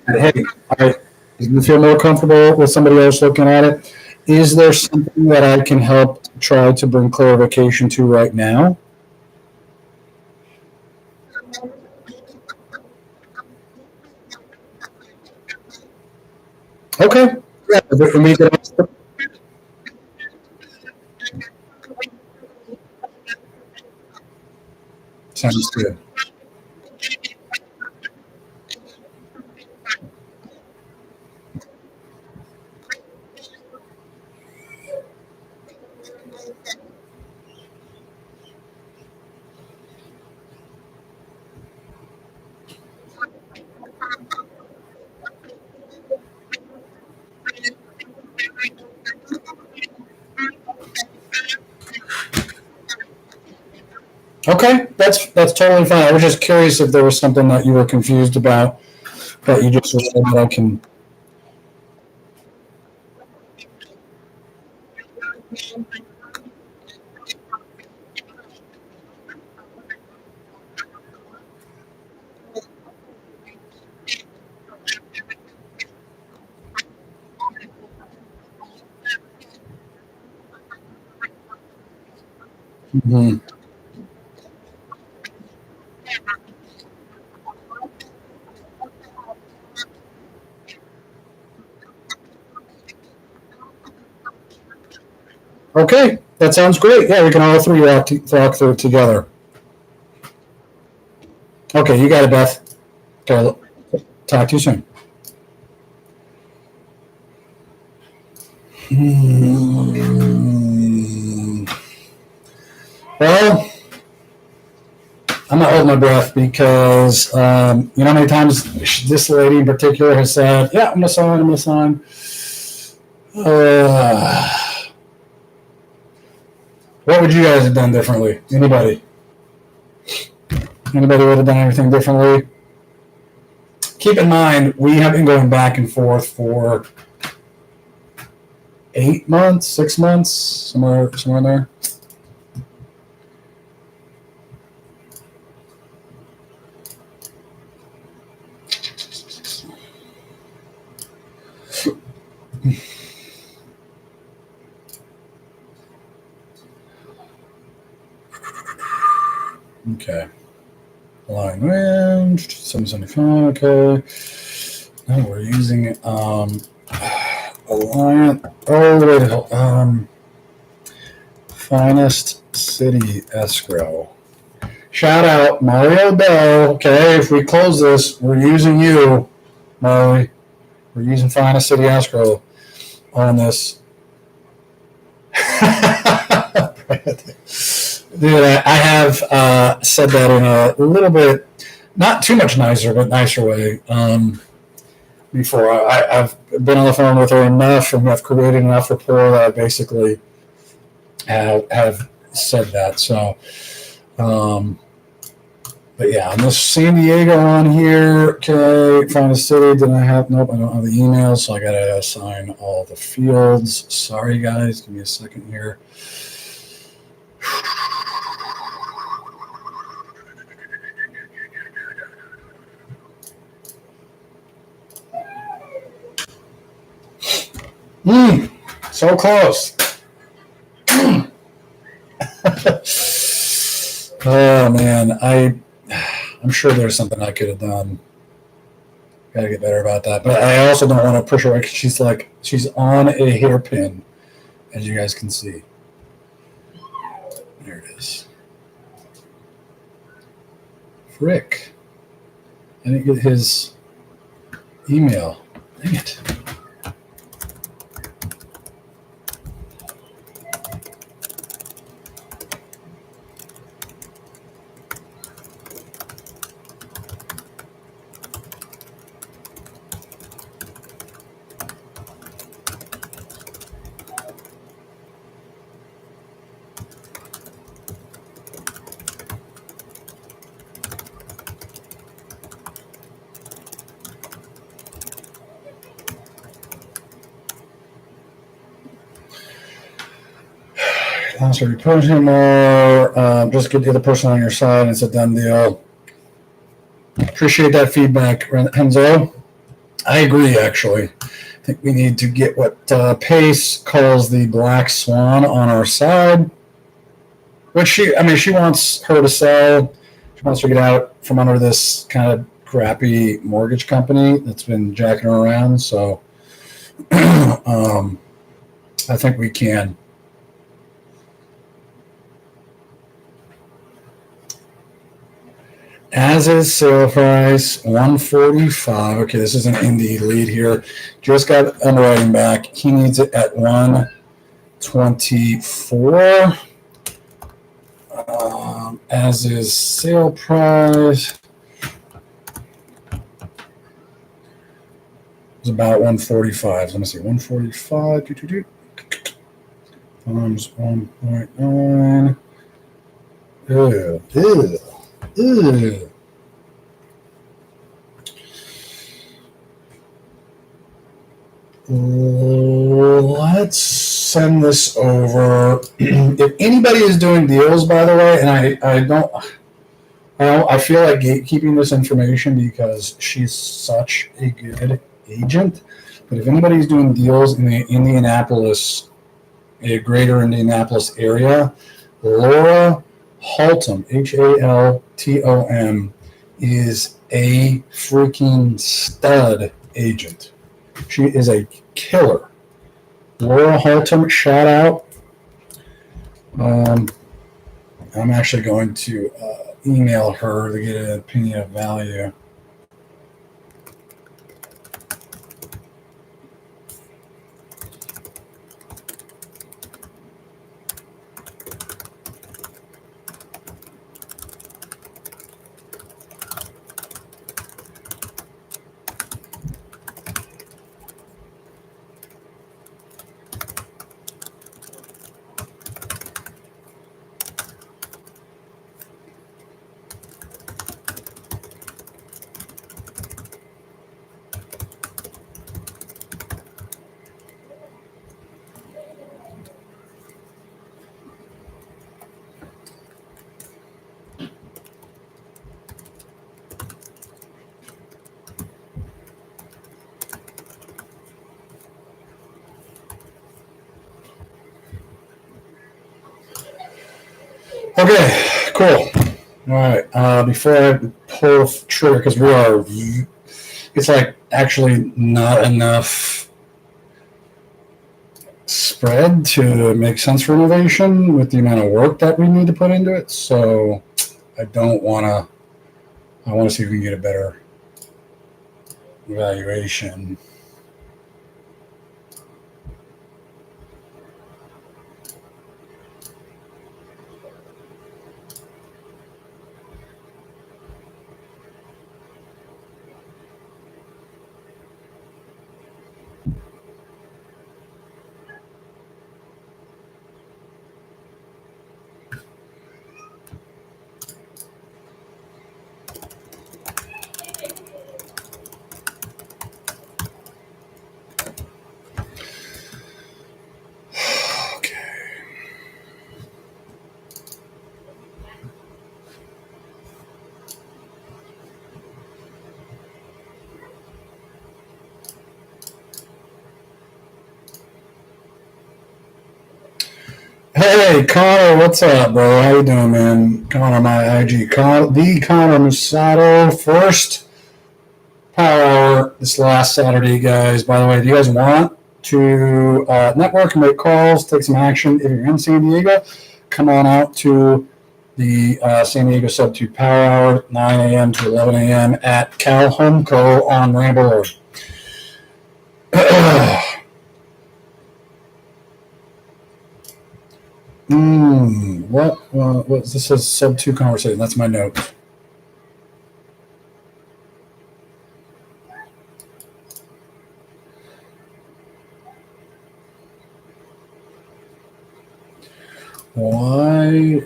hey, I you feel more comfortable with somebody else looking at it. Is there something that I can help try to bring clarification to right now? Okay. Yeah, we could also- sounds good. Okay, that's totally fine. I was just curious if there was something that you were confused about that you just said that I can. Mhm. Okay, that sounds great. Yeah, we can all three walk through it together. Okay, you got it, Beth. Okay, talk to you soon. Hmm. Well, I'm not holding my breath because you know how many times this lady in particular has said, "Yeah, I'm gonna sign. I'm gonna sign." Uh, what would you guys have done differently? Anybody? Anybody would have done anything differently? Keep in mind, we have been going back and forth for 8 months, 6 months, somewhere in there. Okay. Line range, 775, okay. Now we're using Alliant all the way to Finest City Escrow. Shout out Mario Bell. Okay, if we close this, we're using you, Marley. We're using Finest City Escrow on this. Dude, I have said that in a little bit, not too much nicer, but nicer way. Before I've been on the phone with her enough, and I've created enough rapport that I basically have said that. So, um, but yeah, on this San Diego on here, okay, find a city. Did I have? Nope, I don't have the email, so I gotta assign all the fields. Sorry, guys, give me a second here. So close. Oh man, I'm sure there's something I could have done. Got to get better about that. But I also don't want to push her away 'cause she's on a hairpin, as you guys can see. There it is. Frick. I didn't get his email. Dang it. So you're pushing more. Just get the other person on your side. And it's a done deal. Appreciate that feedback, Renzo. I agree, actually. I think we need to get what Pace calls the black swan on our side. Which she wants her to sell. She wants to get out from under this kind of crappy mortgage company that's been jacking her around. So I think we can. As is sale price 145. Okay, this is an Indeed lead here. Just got underwriting back. He needs it at 124. As is sale price is about 145. Let me see, 145 times 1.9. Ew, ew, ew. Let's send this over. If anybody is doing deals, by the way, and I feel like gatekeeping this information because she's such a good agent. But if anybody's doing deals in the Indianapolis, a greater Indianapolis area, Laura Haltom, Haltom, is a freaking stud agent. She is a killer. Laura Haltom, shout out. I'm actually going to email her to get an opinion of value. Okay, cool. All right. Before I pull the trigger, because it's like actually not enough spread to make sense for Novation with the amount of work that we need to put into it. So I don't want to. I want to see if we can get a better evaluation. Hey Connor, what's up, bro? How you doing, man? Connor, my IG, the Connor Musato, first Power Hour this last Saturday, guys. By the way, do you guys want to network and make calls, take some action? If you're in San Diego, come on out to the San Diego Sub 2 Power Hour, 9 a.m. to 11 a.m. at Cal Home Co. on Ramble Road. What? This says Sub 2 conversation. That's my note. Why?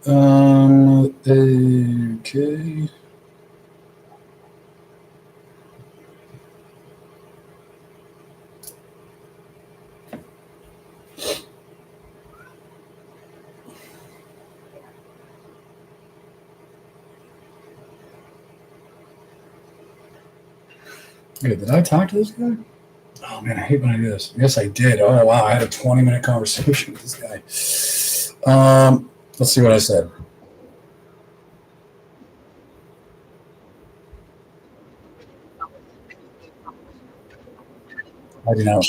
Okay. Okay, did I talk to this guy? Oh man, I hate when I do this. Yes, I did. Oh wow, I had a 20-minute conversation with this guy. Let's see what I said. I do know.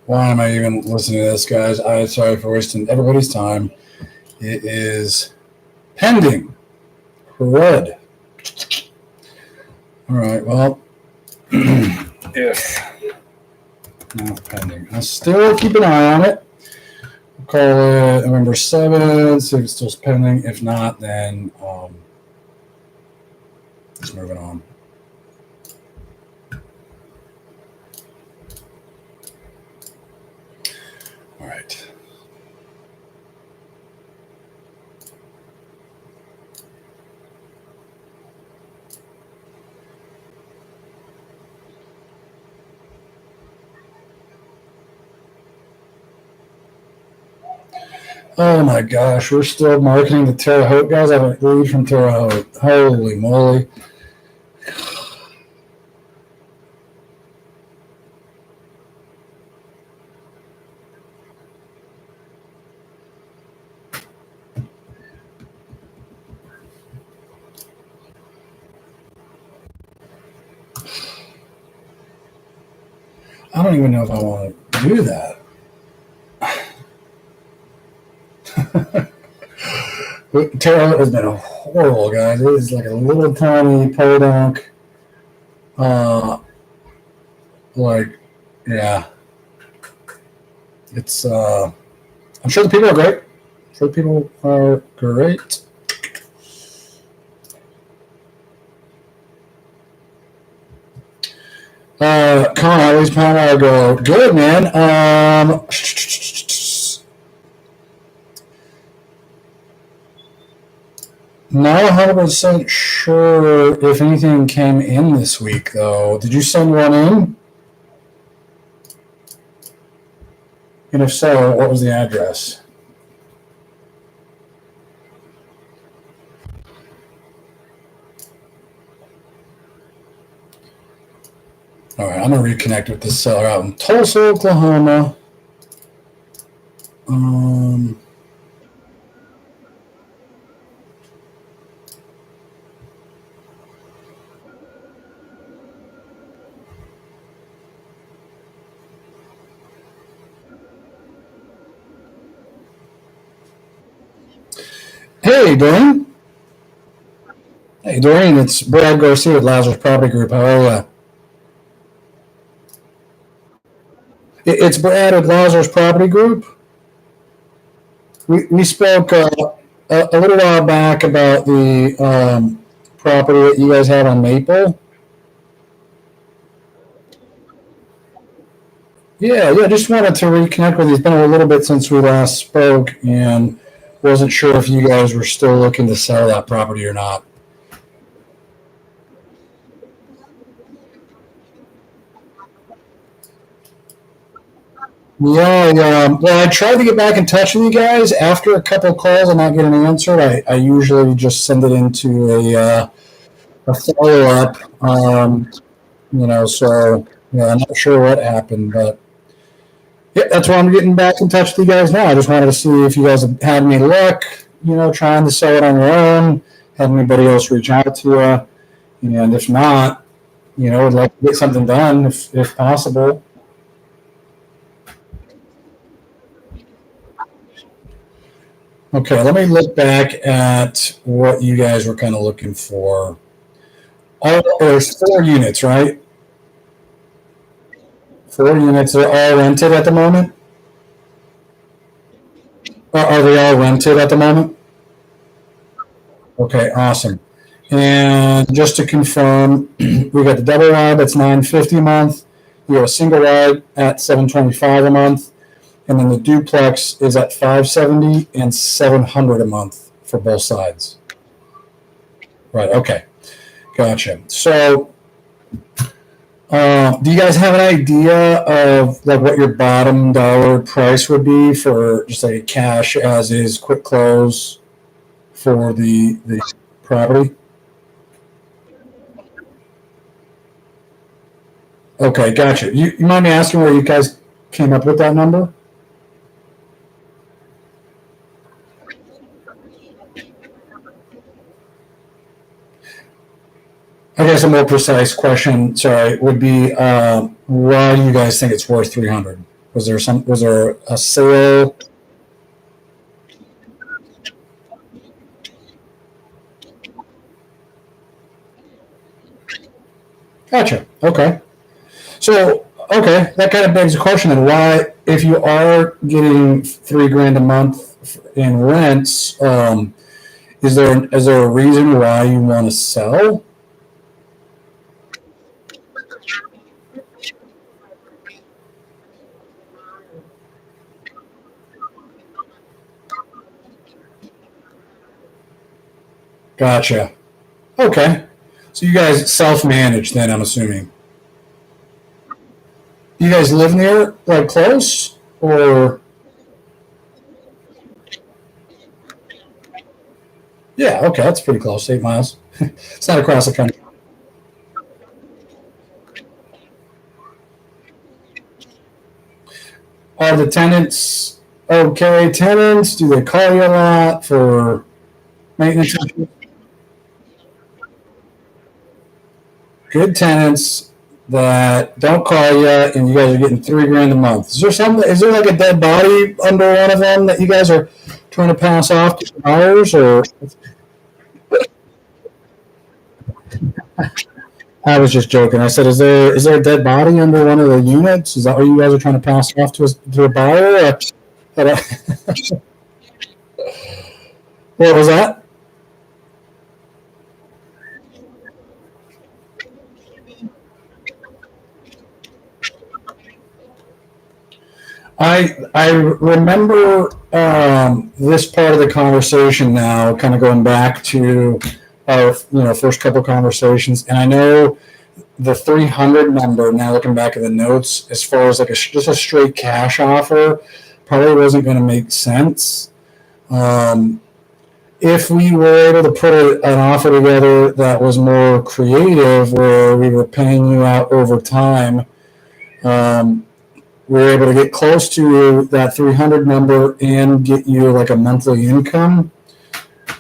Why am I even listening to this, guys? I'm sorry for wasting everybody's time. It is pending. Red. All right. Well, if not pending, I'll still keep an eye on it. We'll call it November 7th. See if it's still pending. If not, then just moving on. All right. Oh my gosh, we're still marketing the Terre Haute, guys. I have a lead from Terre Haute. Holy moly. I don't even know if I want to do that. Terre Haute has been horrible, guys. It is like a little tiny podunk. Like, yeah. It's, I'm sure the people are great. I'm sure the people are great. Con, how is Panama go? Good, man. Not 100% sure if anything came in this week, though. Did you send one in? And if so, what was the address? All right, I'm going to reconnect with this seller out in Tulsa, Oklahoma. Hey, Dwayne. Hey, Dwayne, it's Brad Garcia with Lazarus Property Group. How are you? It's Brad with Lazarus Property Group. We spoke a little while back about the property that you guys had on Maple. Yeah, just wanted to reconnect with you. It's been a little bit since we last spoke, and wasn't sure if you guys were still looking to sell that property or not. Yeah, well, I tried to get back in touch with you guys after a couple of calls and not getting an answer. I usually just send it into a follow up. So I'm not sure what happened, but yeah, that's why I'm getting back in touch with you guys now. I just wanted to see if you guys have had any luck, trying to sell it on your own. Had anybody else reach out to you? And if not, I'd like to get something done if possible. Okay, let me look back at what you guys were kind of looking for. There's 4 units, right? 4 units are all rented at the moment? Are they all rented at the moment? Okay, awesome. And just to confirm, we got the double wide that's 950 a month. We have a single wide at 725 a month, and then the duplex is at 570 and 700 a month for both sides. Right. Okay. Gotcha. So, do you guys have an idea of like what your bottom dollar price would be for just like a cash as is quick close for the property? Okay, gotcha. You mind me asking where you guys came up with that number? I guess a more precise question, sorry, would be why do you guys think it's worth 300? Was there a sale? Gotcha. Okay. So, okay, that kind of begs the question then why, if you are getting 3 grand a month in rents, is there a reason why you want to sell? Gotcha. Okay. So you guys self-manage then, I'm assuming. You guys live near, like close, or yeah? Okay, that's pretty close. 8 miles. It's not across the country. Are the tenants okay? Tenants? Do they call you a lot for maintenance? Good tenants that don't call you, and you guys are getting 3 grand a month. Is there something? Is there like a dead body under one of them that you guys are trying to pass off to buyers? Or I was just joking. I said, is there a dead body under one of the units? Is that what you guys are trying to pass off to a buyer? What was that? I remember this part of the conversation now, kind of going back to our first couple of conversations, and I know the 300 number. Now looking back at the notes, as far as like just a straight cash offer, probably wasn't going to make sense. Um, if we were able to put an offer together that was more creative, where we were paying you out over time, um, we were able to get close to that 300 number and get you like a monthly income.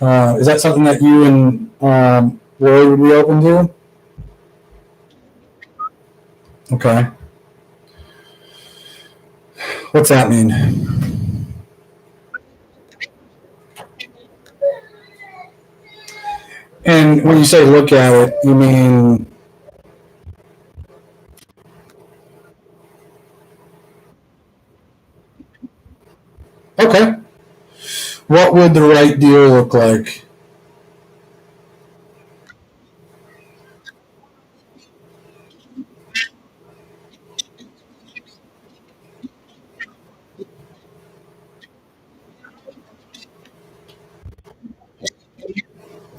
Is that something that you and Lori would be open to? Okay. What's that mean? And when you say look at it, you mean okay. What would the right deal look like?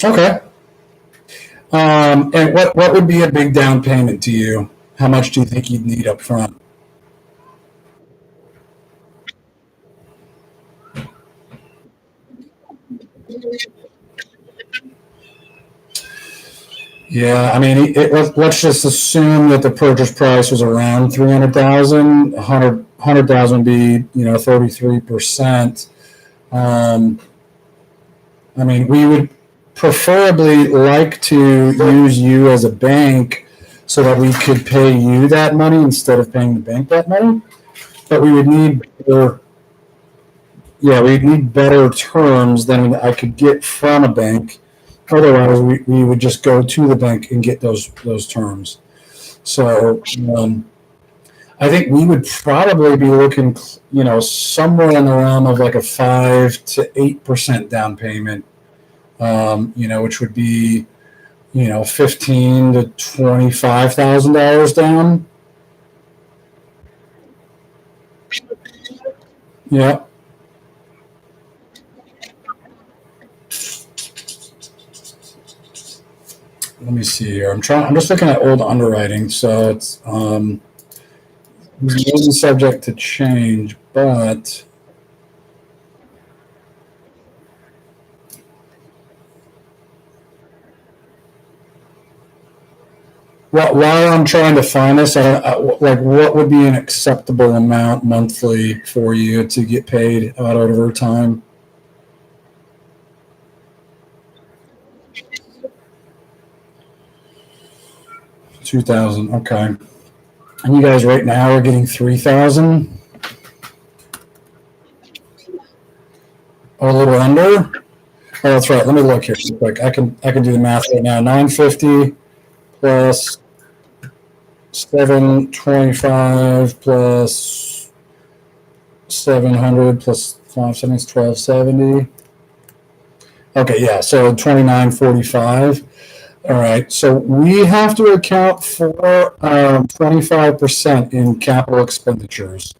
Okay. And what would be a big down payment to you? How much do you think you'd need up front? Yeah, I mean, let's just assume that the purchase price was around 300,000. 100,000 would be 33%. Um, I mean, we would preferably like to use you as a bank so that we could pay you that money instead of paying the bank that money. But we would need better, yeah, we'd need better terms than I could get from a bank. Otherwise, we would just go to the bank and get those terms. So I think we would probably be looking, somewhere in the realm of like a 5 to 8% down payment which would be, $15,000 to $25,000 down. Yeah. Let me see here. I'm just looking at old underwriting, so it's maybe subject to change, but while I'm trying to find this, like what would be an acceptable amount monthly for you to get paid out over time? 2,000. Okay. And you guys right now are getting 3,000, or a little under. Oh, that's right. Let me look here real quick. I can do the math right now. 950 plus 725 plus 700 plus 570 is 1270. Okay, yeah. So 2945. All right. So we have to account for 25% in capital expenditures.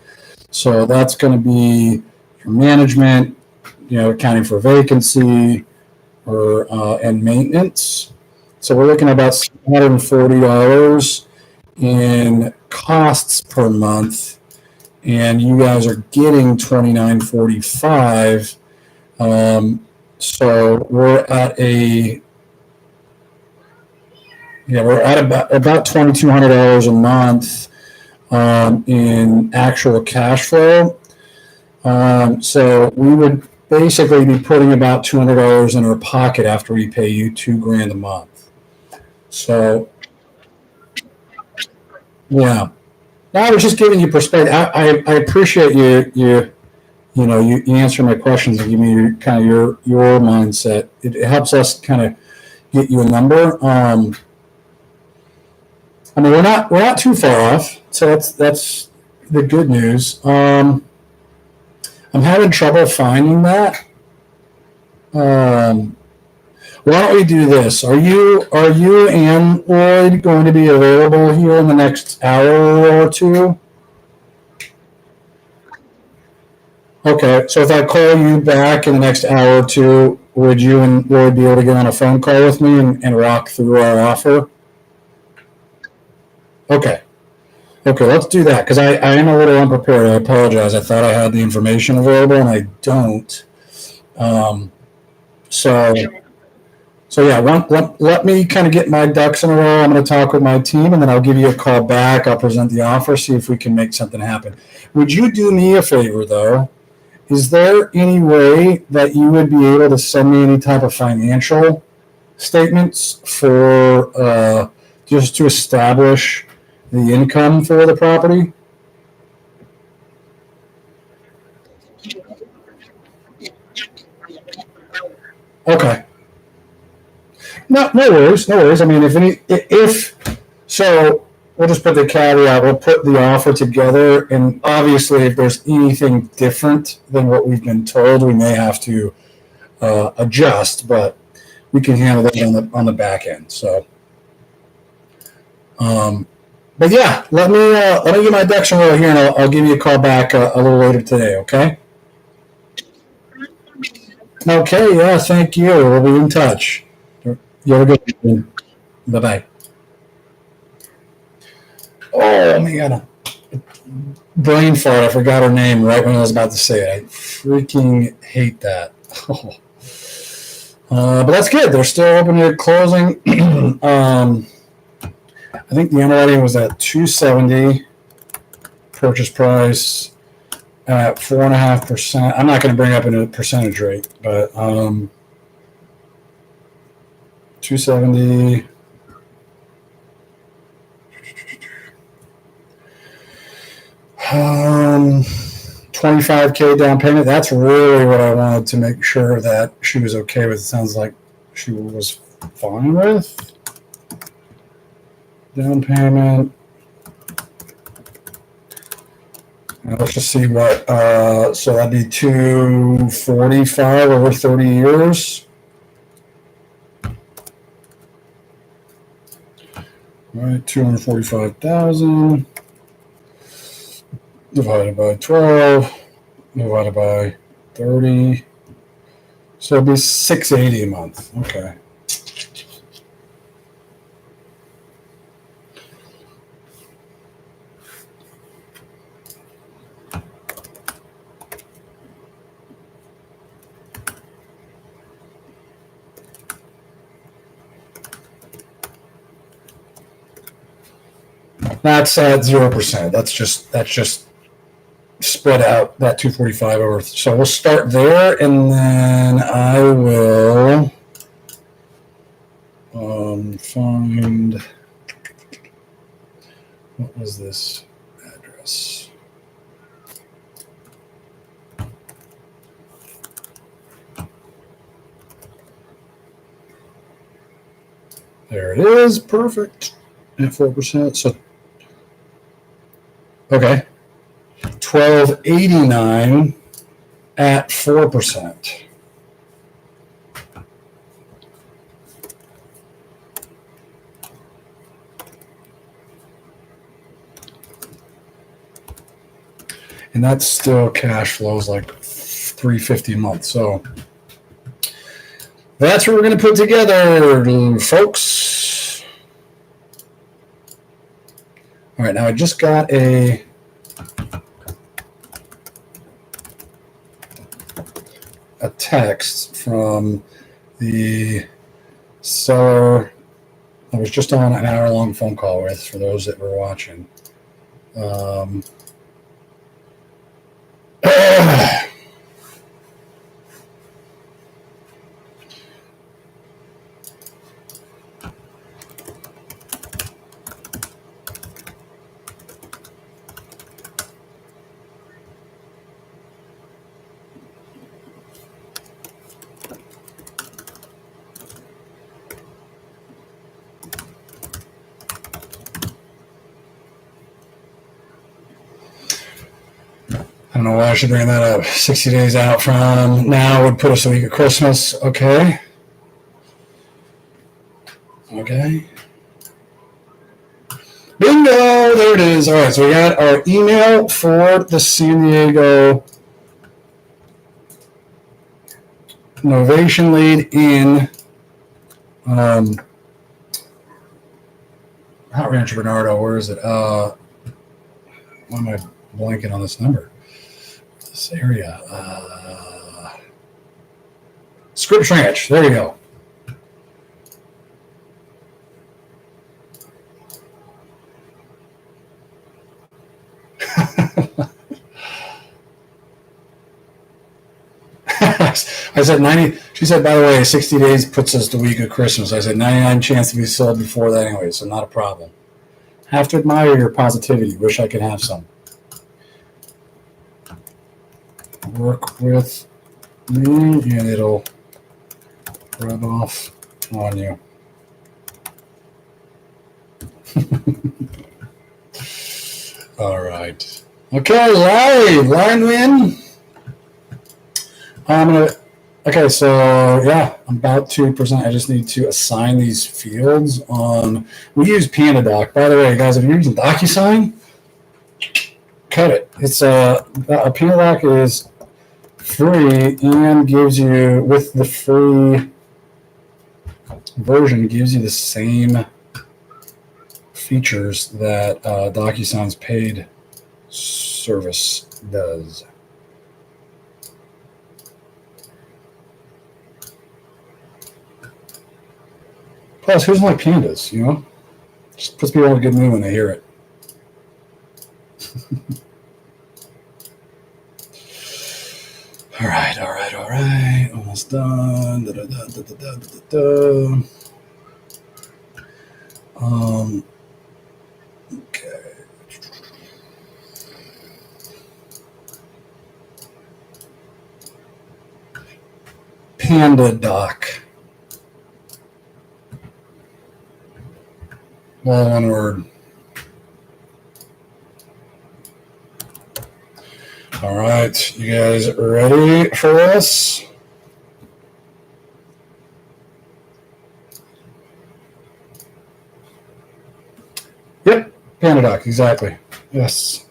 So that's going to be your management, accounting for vacancy or and maintenance. So we're looking at about $640 in costs per month, and you guys are getting 2945. So we're at about $2,200 a month in actual cash flow. So we would basically be putting about $200 in our pocket after we pay you $2,000 a month. So, yeah. I was just giving you perspective. I appreciate you answer my questions and give me your mindset. It helps us kind of get you a number. We're not too far off, so that's the good news. I'm having trouble finding that. Why don't we do this? Are you and Lloyd going to be available here in the next hour or two? Okay, so if I call you back in the next hour or two, would you and Lloyd be able to get on a phone call with me and walk through our offer? Okay. Okay, let's do that because I am a little unprepared. I apologize. I thought I had the information available and I don't. Um, so yeah, let me kind of get my ducks in a row. I'm going to talk with my team and then I'll give you a call back. I'll present the offer, see if we can make something happen. Would you do me a favor though? Is there any way that you would be able to send me any type of financial statements for just to establish the income for the property? Okay. No, no worries, no worries. I mean, if so, we'll just put the caveat. We'll put the offer together, and obviously, if there's anything different than what we've been told, we may have to adjust, but we can handle that on the back end. So, um, but yeah, let me get my ducks in a row here, and I'll give you a call back a little later today. Okay. Okay. Yeah. Thank you. We'll be in touch. You have a good one. Bye bye. Oh man, brain fart. I forgot her name right when I was about to say it. I freaking hate that. But that's good. They're still open to closing. I think the underwriting was at 270. Purchase price at 4.5%. I'm not going to bring up a percentage rate, but 270. 25K down payment. That's really what I wanted to make sure that she was okay with. It sounds like she was fine with. Down payment. Let's just see what, so that'd be 245 over 30 years. All right, 245,000 divided by 12 divided by 30. So it'll be $680 a month. Okay. That's at 0%. That's just spread out that 245 over. So we'll start there, and then I will find, what was this address? There it is. Perfect. At 4%. So okay. 1289 at 4%. And that still cash flows like $350 a month. So that's what we're going to put together, folks. All right, now I just got a text from the seller I was just on an hour-long phone call with, for those that were watching. I don't know why I should bring that up. 60 days out from now would put us a week of Christmas. Okay. Okay. Bingo! There it is. All right, so we got our email for the San Diego Novation lead in not Rancho Bernardo. Where is it? Why am I blanking on this number? This area. Scripps Ranch. There you go. I said 90. She said, by the way, 60 days puts us the week of Christmas. I said 99 chance to be sold before that anyway, so not a problem. Have to admire your positivity. Wish I could have some. Work with me and it'll rub off on you. All right. Okay, Larry, line win. Okay, so yeah, I'm about 2%. I just need to assign these fields on. We use PandaDoc. By the way, guys, if you're using DocuSign, cut it. It's PandaDoc is free and gives you, with the free version, gives you the same features that DocuSign's paid service does. Plus, who's like pandas, you know? Just puts people in a good mood when they hear it. All right. Almost done. Okay. PandaDoc. All one word. All right, you guys ready for this? Panadoc, exactly. Yes.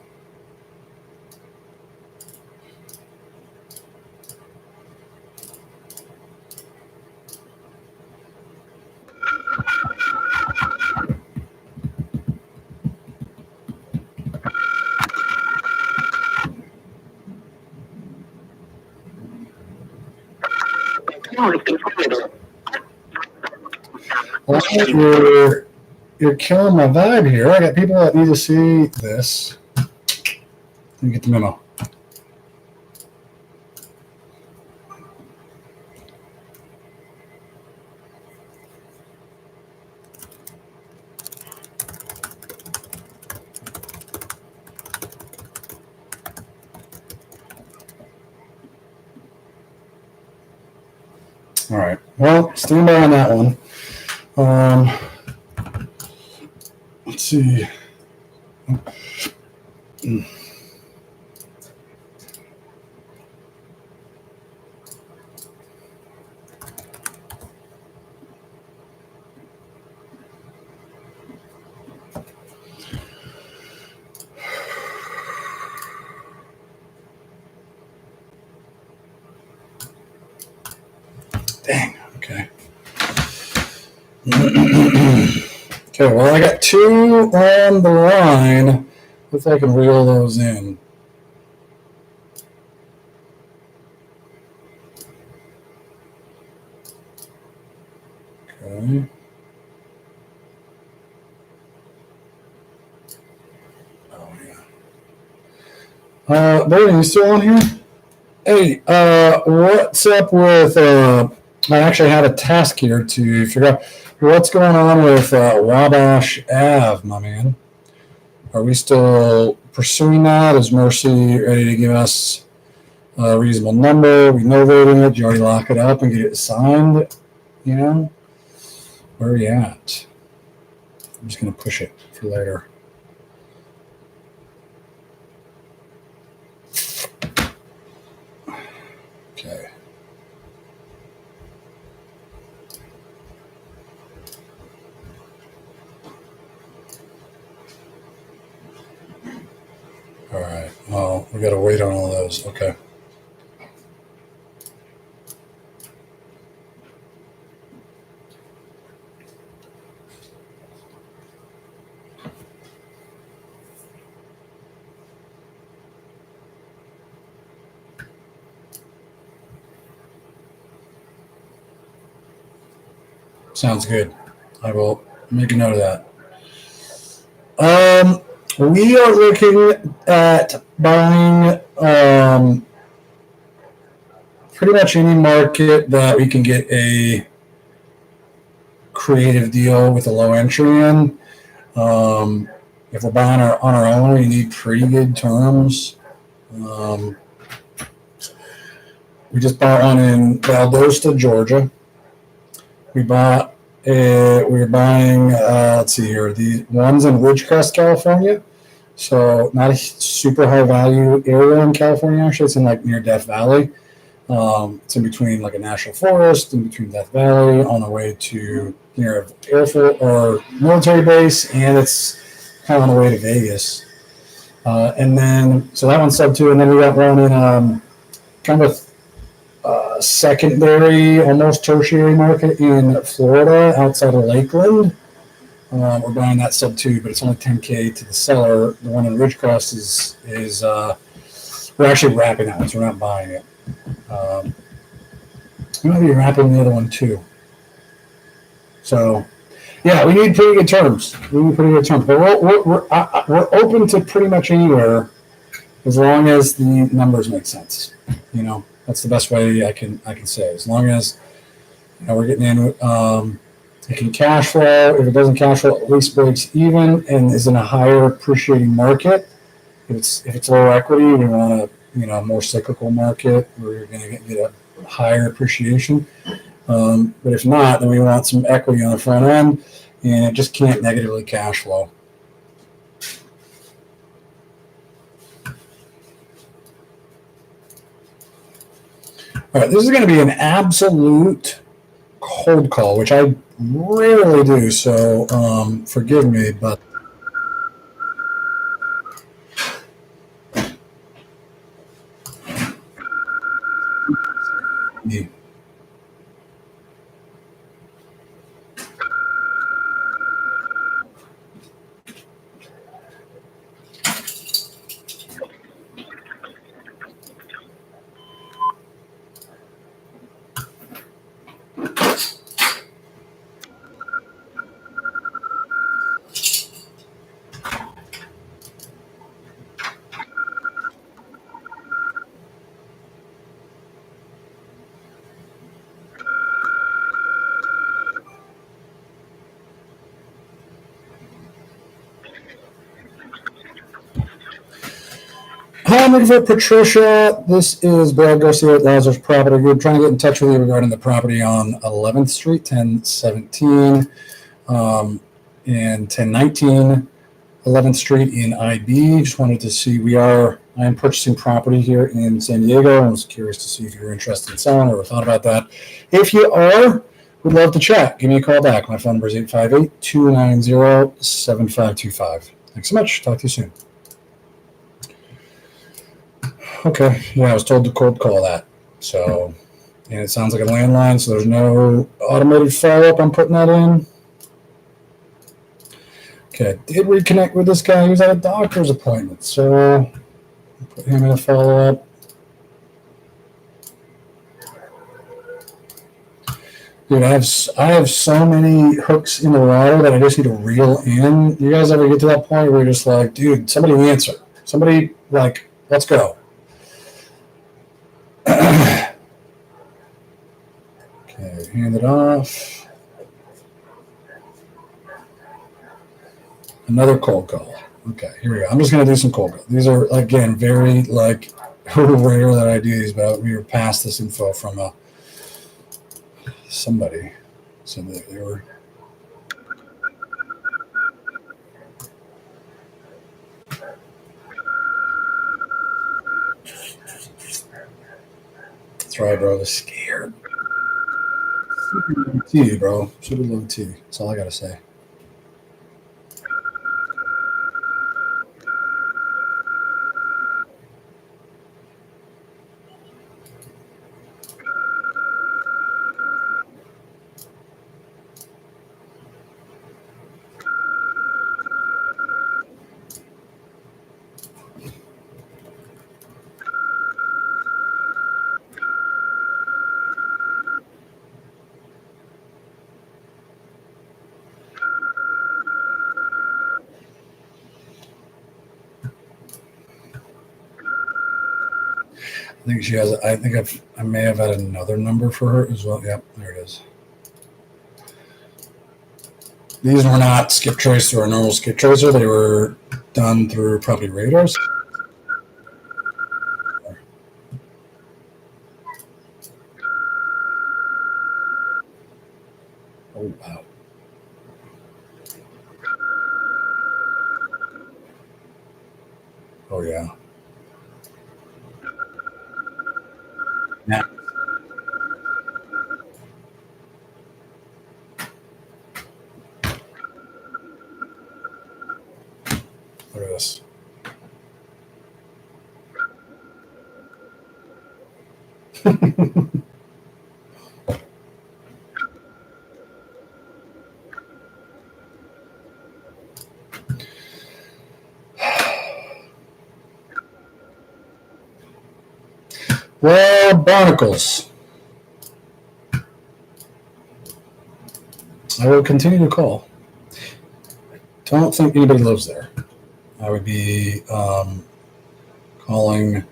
Well, you're killing my vibe here. I got people that need to see this. Let me get the memo. All right. Well, stand by on that one. Let's see. Dang. Okay. Okay. Well, I got two on the line. If I can reel those in. Okay. Oh yeah. Brandon, you still on here? Hey, what's up with? I actually have a task here to figure out what's going on with Wabash Ave, my man. Are we still pursuing that? Is Mercy ready to give us a reasonable number? We novating it? Did you already lock it up and get it signed? You know, where are we at? I'm just gonna push it for later. Okay. All right. Well, we got to wait on all those. Okay. Sounds good. I will make a note of that. We are looking at buying pretty much any market that we can get a creative deal with a low entry in. If we're buying on our own, we need pretty good terms. We just bought one in Valdosta, Georgia. We bought we're buying, let's see here, the ones in Ridgecrest, California. So not a super high value area in California, actually. It's in like near Death Valley. It's in between like a national forest, in between Death Valley, on the way to near airfield or military base, and it's kind of on the way to Vegas. And then, so that one's sub 2, and then we got one in kind of secondary, almost tertiary market in Florida, outside of Lakeland. We're buying that sub 2, but it's only $10K to the seller. The one in Ridgecrest is we're actually wrapping that one, so we're not buying it. We might be wrapping the other one too. So, yeah, we need pretty good terms. But we're open to pretty much anywhere as long as the numbers make sense. You know, that's the best way I can say. As long as we're getting in, it can cash flow. If it doesn't cash flow, at least breaks even and is in a higher appreciating market. If it's low equity, we want a more cyclical market where you're going to get a higher appreciation. But if not, then we want some equity on the front end, and it just can't negatively cash flow. All right, this is going to be an absolute cold call, which I rarely do, so forgive me, but Yeah. Hi, I'm looking for Patricia. This is Brad Garcia at Lazarus Property Group. Trying to get in touch with you regarding the property on 11th Street, 1017, and 1019 11th Street in IB. Just wanted to see, I am purchasing property here in San Diego. I was curious to see if you're interested in selling or thought about that. If you are, we'd love to chat. Give me a call back. My phone number is 858-290-7525. Thanks so much. Talk to you soon. Okay. Yeah, I was told to cold call that. So, and it sounds like a landline, so there's no automated follow-up. I'm putting that in. Okay, did reconnect with this guy. He was at a doctor's appointment, so put him in a follow-up. Dude, I have so many hooks in the water that I just need to reel in. You guys ever get to that point where you're just like, dude, somebody answer. Somebody, like, let's go. Okay, hand it off. Another cold call. Okay, here we go. I'm just going to do some cold calls. These are, again, very, like, rare that I do these, but we were passed this info from somebody. So they were. That's right, bro. They're scared. Tea, bro. Super low tea. That's all I got to say. I think she has. I think I may have had another number for her as well. Yep, there it is. These were not skip trace through a normal skip tracer. They were done through property radars. Oh wow. Oh yeah. Now, look at this. Well, barnacles. I will continue to call. Don't think anybody lives there. I would be calling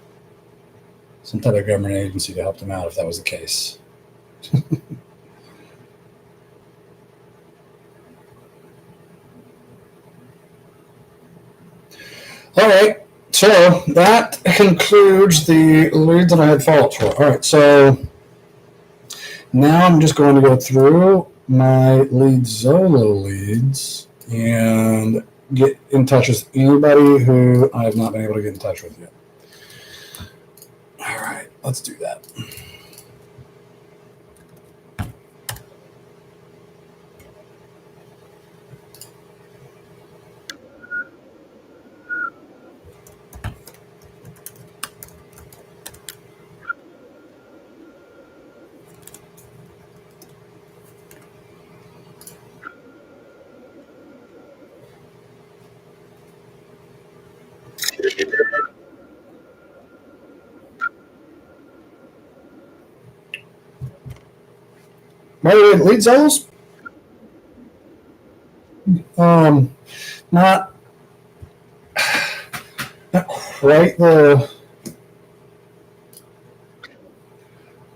some type of government agency to help them out if that was the case. All right. So that concludes the leads that I had follow-ups for. All right. So now I'm just going to go through my lead Zolo leads and get in touch with anybody who I have not been able to get in touch with yet. All right. Let's do that. By the way, lead Zellos, um, not not quite the.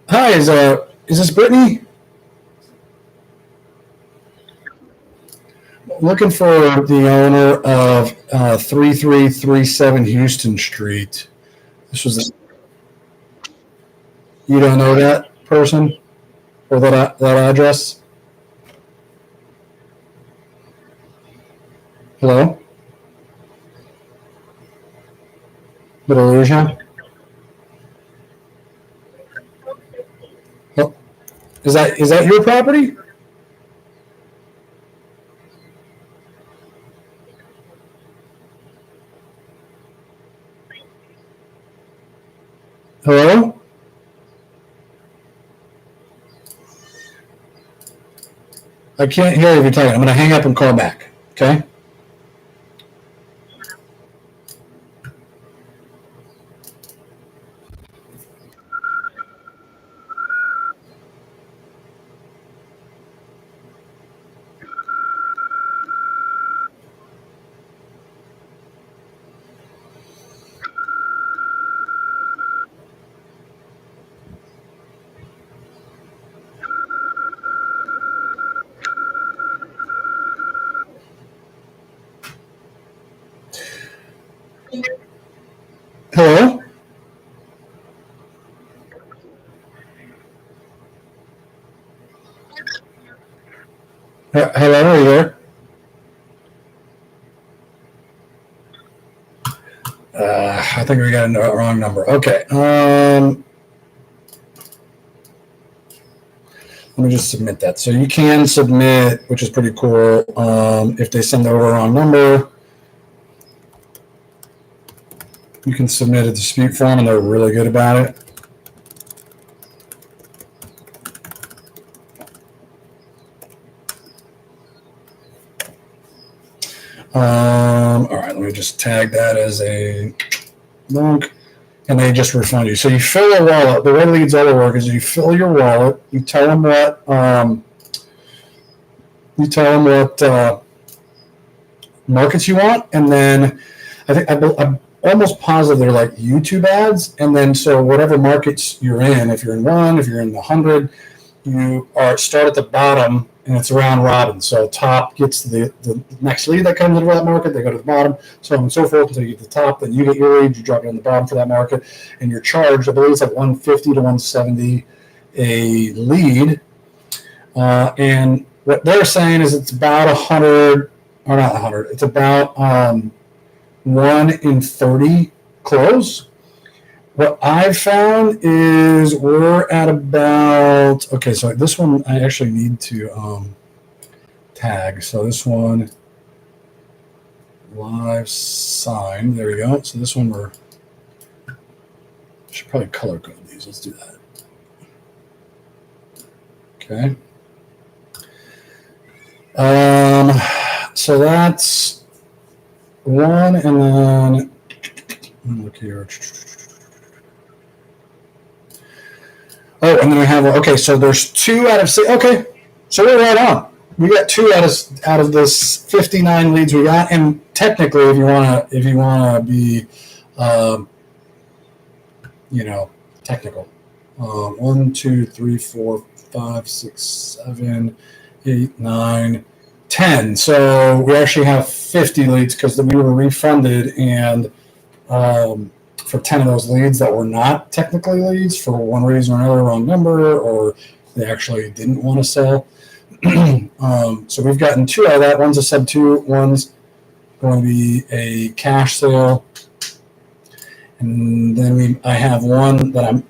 Hi, is this Brittany? Looking for the owner of 3337 Houston Street. This was you don't know that person or that address? Hello, Belarus? Oh, is that your property? Hello? I can't hear you if you're talking. I'm going to hang up and call back. Okay? Hello? Hello, are you there? I think we got a wrong number. Okay. Let me just submit that. So you can submit, which is pretty cool. If they send over a wrong number, you can submit a dispute form, and they're really good about it. All right, let me just tag that as a link, and they just refund you. So you fill a wallet. The way leads all the work is you fill your wallet. You tell them what markets you want, and then I'm almost positive they're like YouTube ads, and then so whatever markets you're in, if you're in one, if you're in the 100, you start at the bottom, and it's round robin. So top gets the next lead that comes into that market, they go to the bottom, so on and so forth until you get to the top. Then you get your lead, you drop it on the bottom for that market, and you're charged, I believe it's like 150 to 170 a lead. And what they're saying is it's about 100, or not 100, it's about 1 in 30 close. What I've found is we're at about, okay, so this one I actually need to tag. So this one, live sign, there we go. So this one should probably color code these. Let's do that. Okay. So that's one, and then look here. Oh, and then we have, okay, so there's 2 out of 6. Okay, so we're right on. We got 2 out of this 59 leads we got, and technically, if you wanna be, technical, 1, 2, 3, 4, 5, 6, 7, 8, 9, 10. So we actually have 50 leads because we were refunded, and for 10 of those leads that were not technically leads for one reason or another, wrong number, or they actually didn't want to sell. So we've gotten 2 out of that. One's a sub 2, one's going to be a cash sale. And then I have one that I'm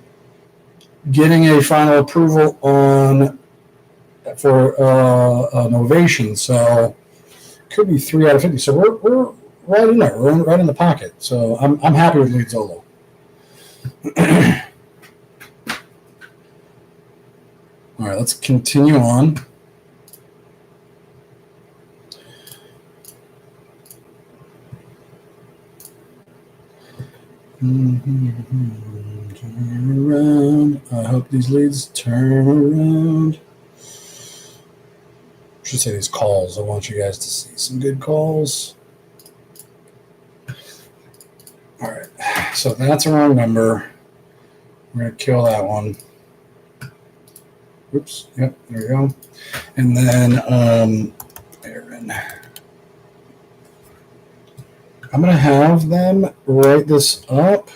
getting a final approval on for Novation. So could be 3 out of 50. So we're right in there. We're right in the pocket. So I'm happy with lead Zolo. All right, let's continue on. Turn around. I hope these leads turn around. should say these calls. I want you guys to see some good calls. All right, so that's a wrong number. We're going to kill that one. Oops, yep, there we go. And then Aaron. I'm going to have them write this up.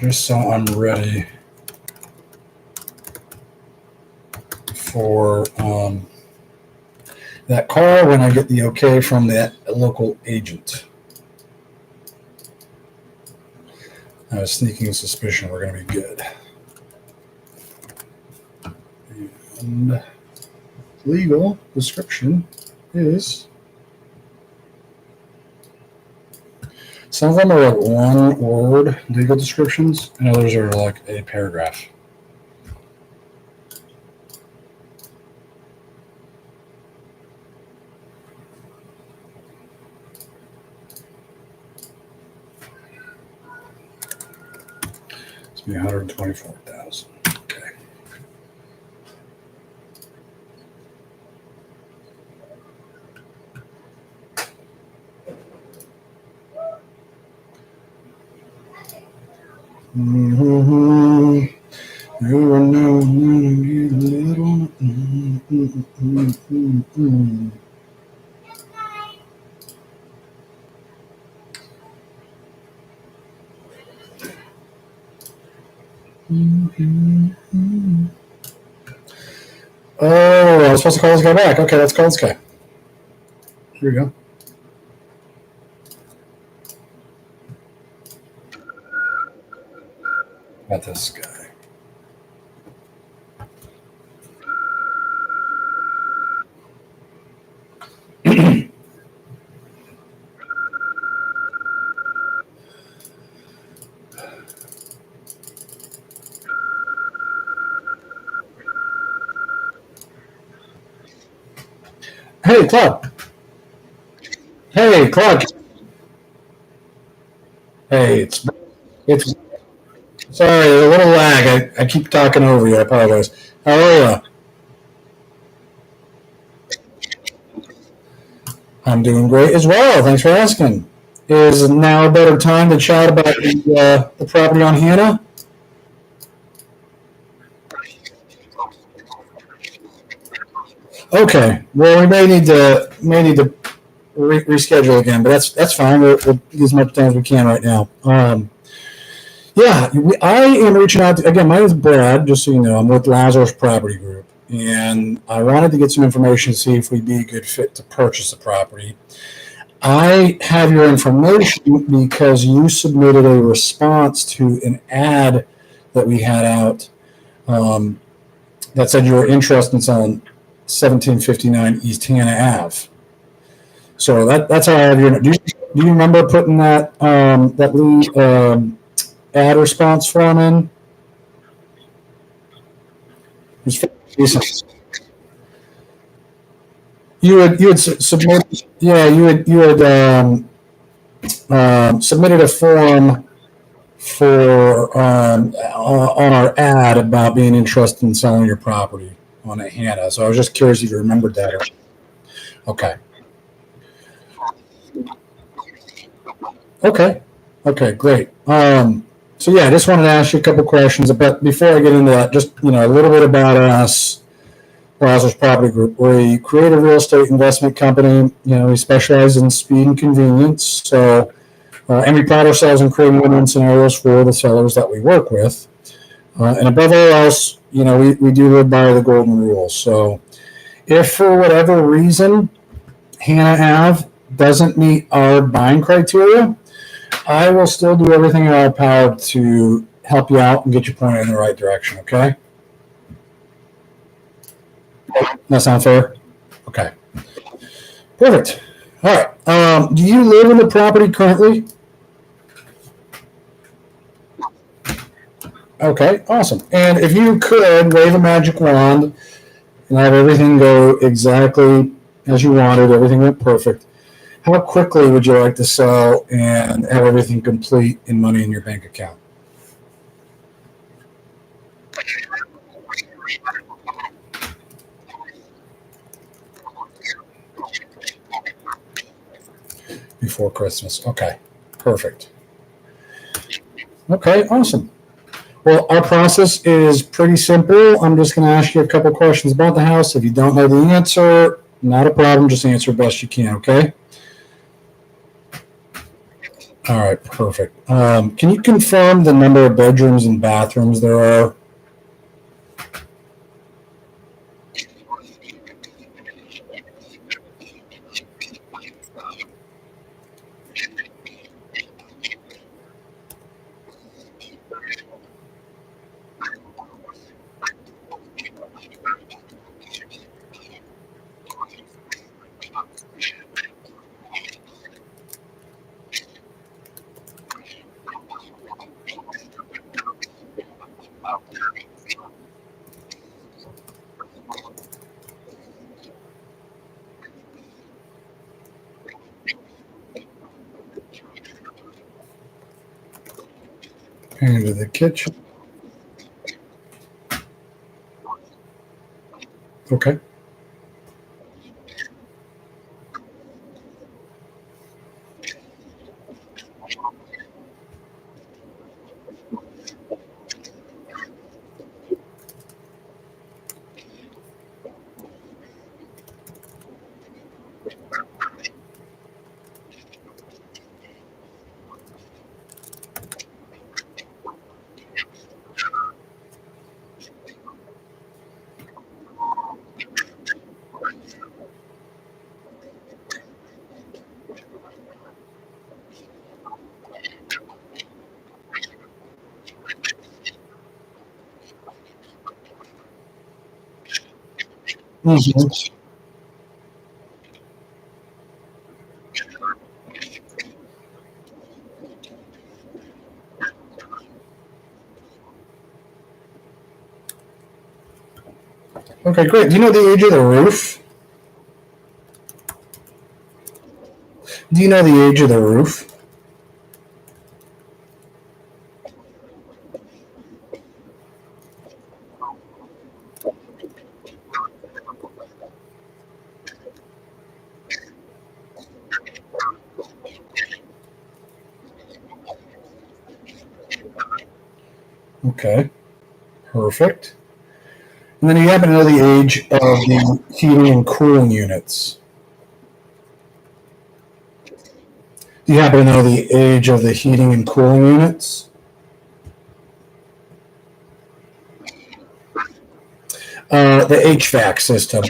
Just so I'm ready for that call when I get the okay from that local agent. I have a sneaking suspicion we're going to be good. And legal description is, some of them are like one word legal descriptions, and others are like a paragraph. It's be 124,000. Okay. Mm-hmm. You know, get a little. Oh, I was supposed to call this guy back. Okay, let's call this guy. Here we go. About this guy. Hey, Clark. Hey, Clark. Hey, it's sorry, a little lag. I keep talking over you. I apologize. How are you? I'm doing great as well. Thanks for asking. Is now a better time to chat about the property on Hannah? Okay. Well, we may need to reschedule again, but that's fine. We'll get as much time as we can right now. Yeah, I am reaching out to, again, my name is Brad, just so you know. I'm with Lazarus Property Group, and I wanted to get some information to see if we'd be a good fit to purchase the property. I have your information because you submitted a response to an ad that we had out that said you were interested in selling 1759 East Hannah Ave. So that's how I have your. Do you remember putting that ad response form in? You had submitted, yeah, you had submitted a form for on our ad about being interested in selling your property on a Hannah. So I was just curious if you remembered that. Okay. Okay, great. So yeah, I just wanted to ask you a couple questions. But before I get into that, just a little bit about us, Lazarus Property Group. We create a real estate investment company. We specialize in speed and convenience. So, and we pride ourselves in creating win-win scenarios for the sellers that we work with. And above all else, we do live by the golden rule. So, if for whatever reason Hannah Ave doesn't meet our buying criteria, I will still do everything in our power to help you out and get you pointed in the right direction, okay? That sound fair? Okay. Perfect. All right. Do you live in the property currently? Okay, awesome. And if you could wave a magic wand and have everything go exactly as you wanted, everything went perfect, How quickly would you like to sell and have everything complete and money in your bank account? Before Christmas. Okay, perfect. Okay, awesome. Well, our process is pretty simple. I'm just going to ask you a couple questions about the house. If you don't know the answer, not a problem. Just answer best you can, okay? All right, perfect. Can you confirm the number of bedrooms and bathrooms there are? Into the kitchen. Okay. Mhm. Okay, great. Do you know the age of the roof? Do you know the age of the roof? Okay, perfect. And then you happen to know the age of the heating and cooling units. Do you happen to know the age of the heating and cooling units? The HVAC system.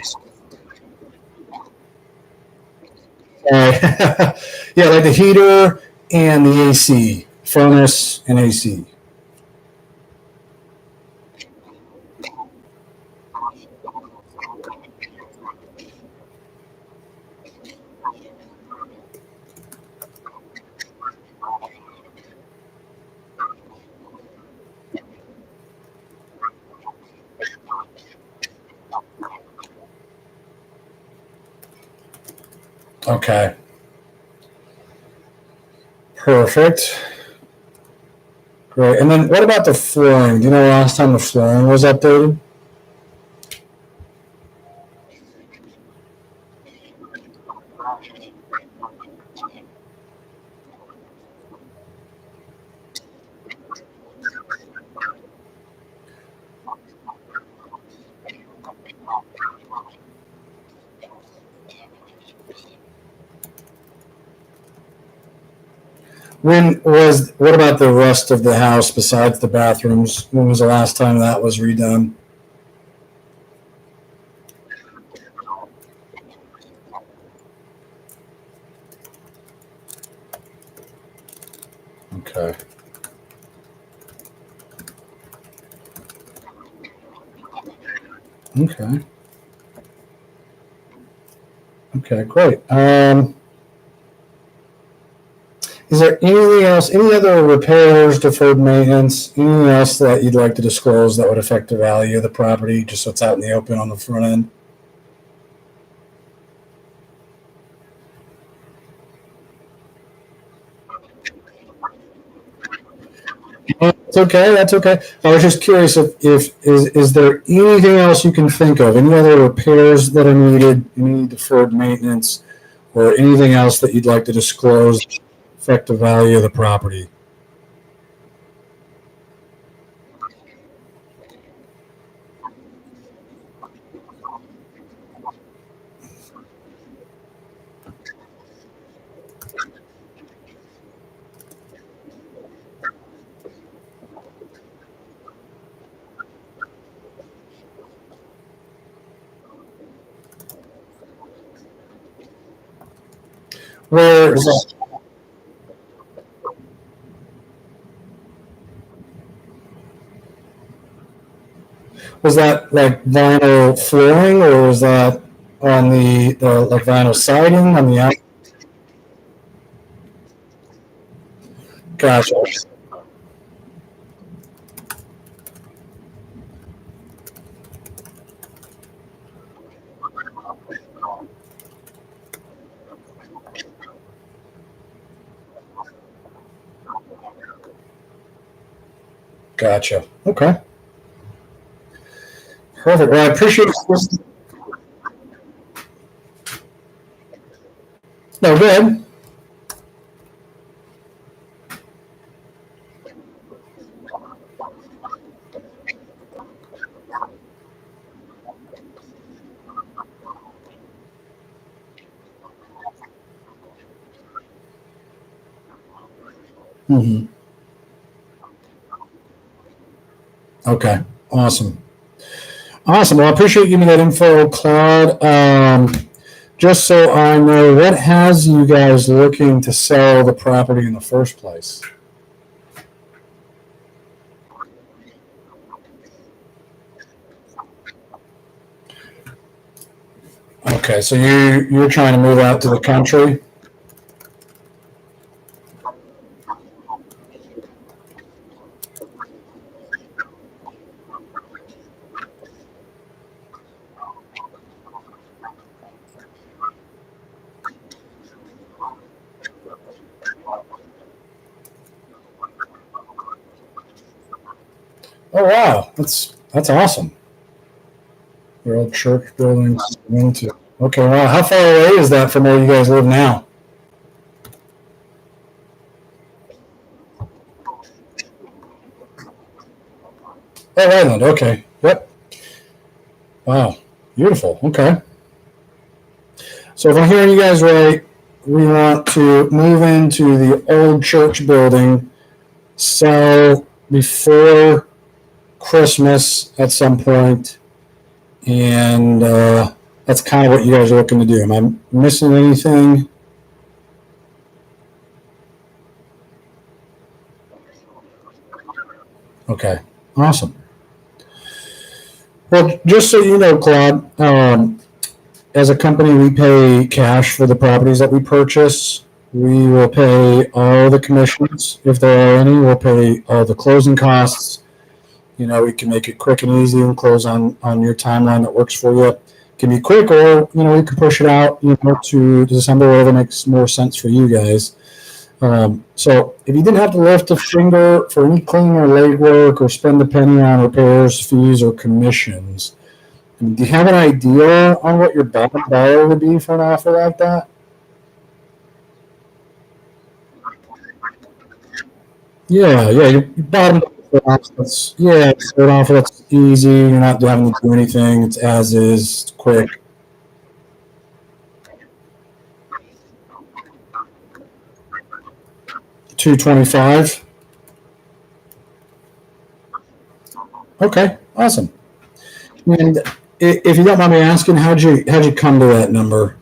Yeah, like the heater and the AC, furnace and AC. Okay, perfect. Great. And then what about the flooring? Do you know last time the flooring was updated? What about the rest of the house besides the bathrooms? When was the last time that was redone? Okay. Okay. Okay, great. Is there anything else, any other repairs, deferred maintenance, anything else that you'd like to disclose that would affect the value of the property, just so it's out in the open on the front end? It's okay. That's okay. I was just curious if is there anything else you can think of? Any other repairs that are needed? Any deferred maintenance, or anything else that you'd like to disclose affect the value of the property? Where was that like vinyl flooring, or was that on the like vinyl siding on the out? Gotcha. Gotcha. Okay. Perfect. Well, I appreciate it. No, good. Mm-hmm. Okay. Awesome. Awesome. Well, I appreciate you giving me that info, Claude. Just so I know, what has you guys looking to sell the property in the first place? Okay, so you're trying to move out to the country. Oh wow, that's awesome. Your old church buildings into. Okay, wow. How far away is that from where you guys live now? Oh, Island. Okay. Yep. Wow. Beautiful. Okay. So if I'm hearing you guys right, we want to move into the old church building, sell before Christmas at some point, and that's kind of what you guys are looking to do. Am I missing anything? Okay, awesome. Well, just so you know, Claude, as a company, we pay cash for the properties that we purchase. We will pay all the commissions if there are any. We'll pay all the closing costs. You know, we can make it quick and easy and close on your timeline that works for you. It can be quick, or we can push it out, to December, whatever makes more sense for you guys. So if you didn't have to lift a finger for any cleaning or legwork or spend a penny on repairs, fees, or commissions, do you have an idea on what your bottom dollar would be for an offer like that? Yeah, yeah, your bottom dollar, yeah, an offer that's easy. You're not having to do anything. It's as is, it's quick. 225. Okay, awesome. And if you don't mind me asking, how'd you come to that number?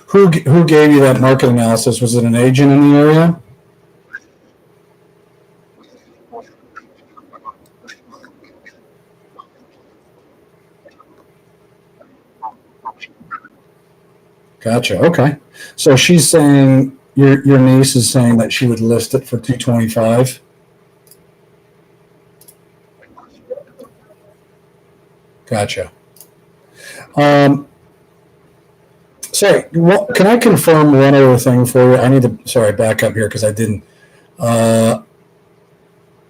Who gave you that market analysis? Was it an agent in the area? Gotcha. Okay. So she's saying your niece is saying that she would list it for 225. Gotcha. Um, Sorry, can I confirm one other thing for you? I need to, sorry, back up here because I didn't. Uh,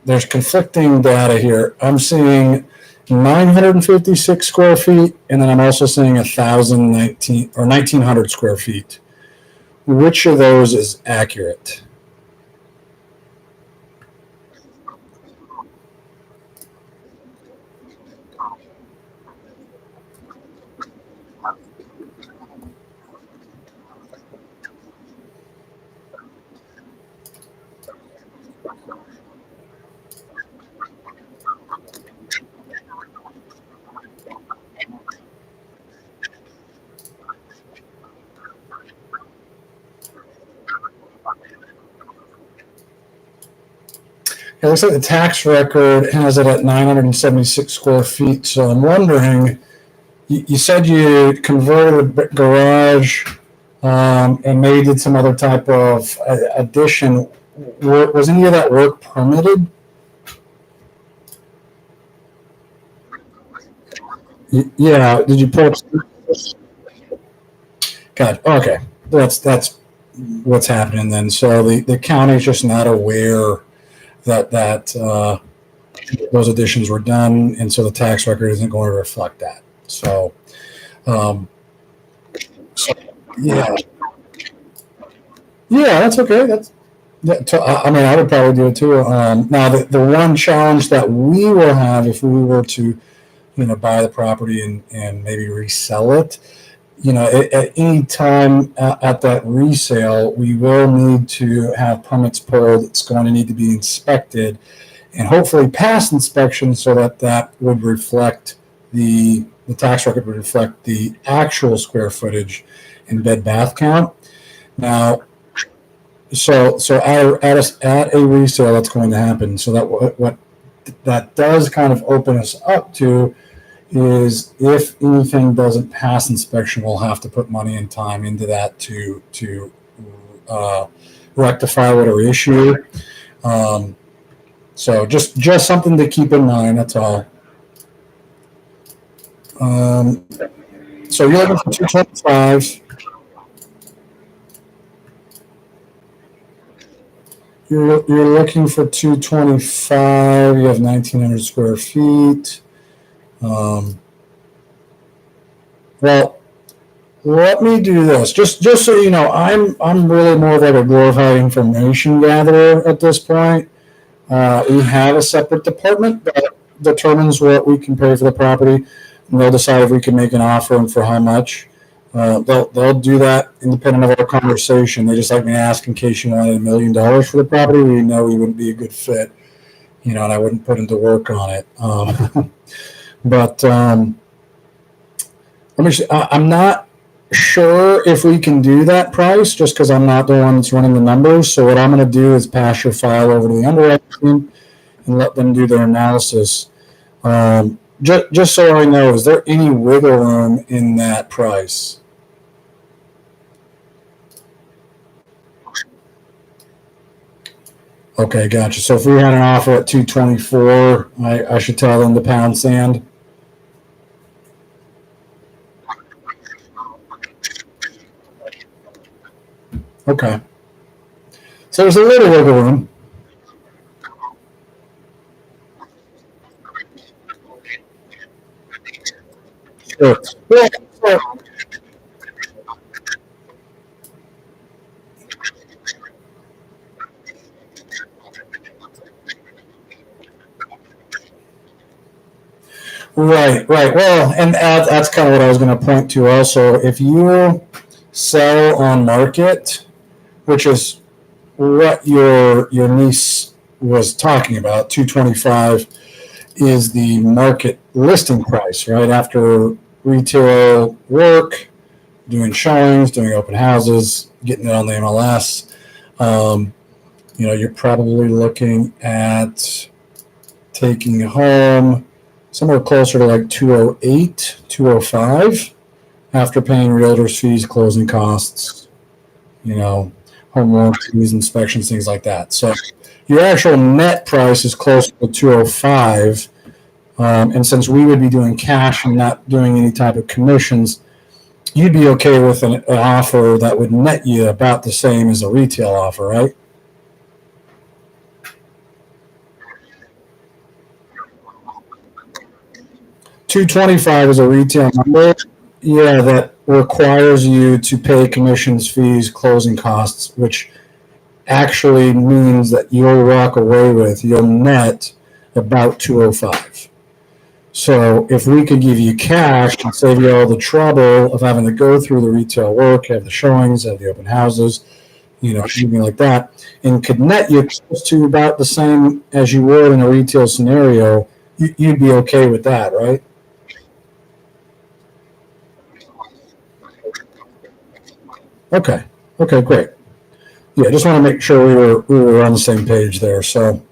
there's conflicting data here. I'm seeing 956 square feet, and then I'm also seeing 1,019 or 1,900 square feet. Which of those is accurate? It looks like the tax record has it at 976 square feet. So I'm wondering, you said you converted a garage and maybe did some other type of addition. Was any of that work permitted? Yeah. Did you put up? God. Okay. That's what's happening then. So the county's just not aware that those additions were done, and so the tax record isn't going to reflect that. So, um, so yeah, yeah, that's okay. I mean, I would probably do it too. Now, the one challenge that we will have if we were to, buy the property and maybe resell it, at any time at that resale, we will need to have permits pulled. It's going to need to be inspected and hopefully pass inspection so that would reflect the tax record would reflect the actual square footage and bed bath count. Now, so at a resale, that's going to happen. So that what that does kind of open us up to is if anything doesn't pass inspection, we'll have to put money and time into that to rectify whatever issue. Um, so just something to keep in mind. That's all. Um, so you're looking for 225. You're looking for 225. You have 1,900 square feet. Well, let me do this. Just so you know, I'm really more of like a glorified information gatherer at this point. We have a separate department that determines what we can pay for the property, and they'll decide if we can make an offer and for how much. They'll do that independent of our conversation. They just like me to ask in case you wanted $1 million for the property. We know we wouldn't be a good fit, and I wouldn't put into work on it. But let me see. I'm not sure if we can do that price just because I'm not the one that's running the numbers. So what I'm going to do is pass your file over to the underwriting team and let them do their analysis. Just so I know, is there any wiggle room in that price? Okay, gotcha. So if we had an offer at 224, I should tell them to pound sand. Okay. So there's a little wiggle room. Sure. Well, right. Well, and that's kind of what I was going to point to also. If you sell on market, which is what your niece was talking about, 225 is the market listing price, right? After retail work, doing showings, doing open houses, getting it on the MLS, um, you're probably looking at taking home somewhere closer to like 208, 205 after paying realtors fees, closing costs, home warranties, inspections, things like that. So your actual net price is closer to 205. And since we would be doing cash and not doing any type of commissions, you'd be okay with an offer that would net you about the same as a retail offer, right? $225 is a retail number. Yeah, that requires you to pay commissions, fees, closing costs, which actually means that you'll walk away with, you'll net about 205. So if we could give you cash and save you all the trouble of having to go through the retail work, have the showings, have the open houses, anything like that, and could net you close to about the same as you would in a retail scenario, you'd be okay with that, right? Okay. Okay, great. Yeah, just want to make sure we were on the same page there. So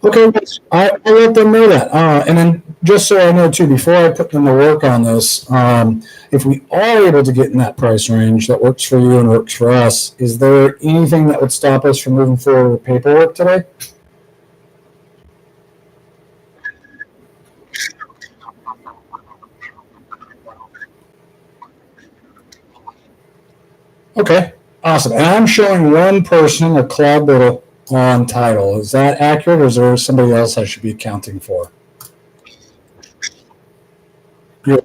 okay, I let them know that. And then just so I know too, before I put them to work on this, if we are able to get in that price range that works for you and works for us, is there anything that would stop us from moving forward with paperwork today? Okay, awesome. And I'm showing one person, a Claude Little, on title. Is that accurate, or is there somebody else I should be accounting for? Your,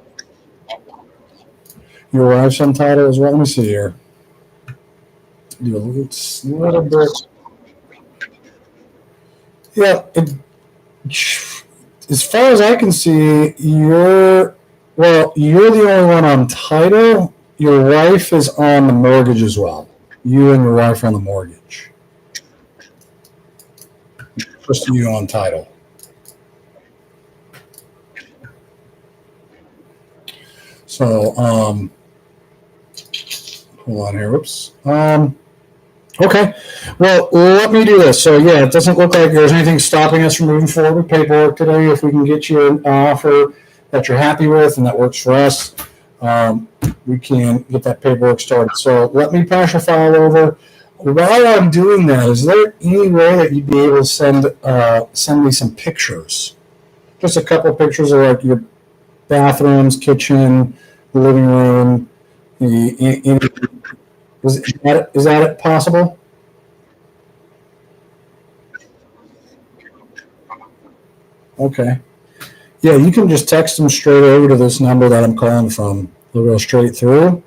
your wife's on title as well? Let me see here. Do a little bit. Yeah, as far as I can see, you're the only one on title. Your wife is on the mortgage as well. You and your wife are on the mortgage. Just you on title. So, hold on here. Whoops. Okay. Well, let me do this. So, yeah, it doesn't look like there's anything stopping us from moving forward with paperwork today. If we can get you an offer that you're happy with and that works for us, we can get that paperwork started. So, let me pass your file over. While I'm doing that, is there any way that you'd be able to send me some pictures? Just a couple of pictures of like your bathrooms, kitchen, living room. Is that possible? Okay. Yeah, you can just text them straight over to this number that I'm calling from. They'll go straight through,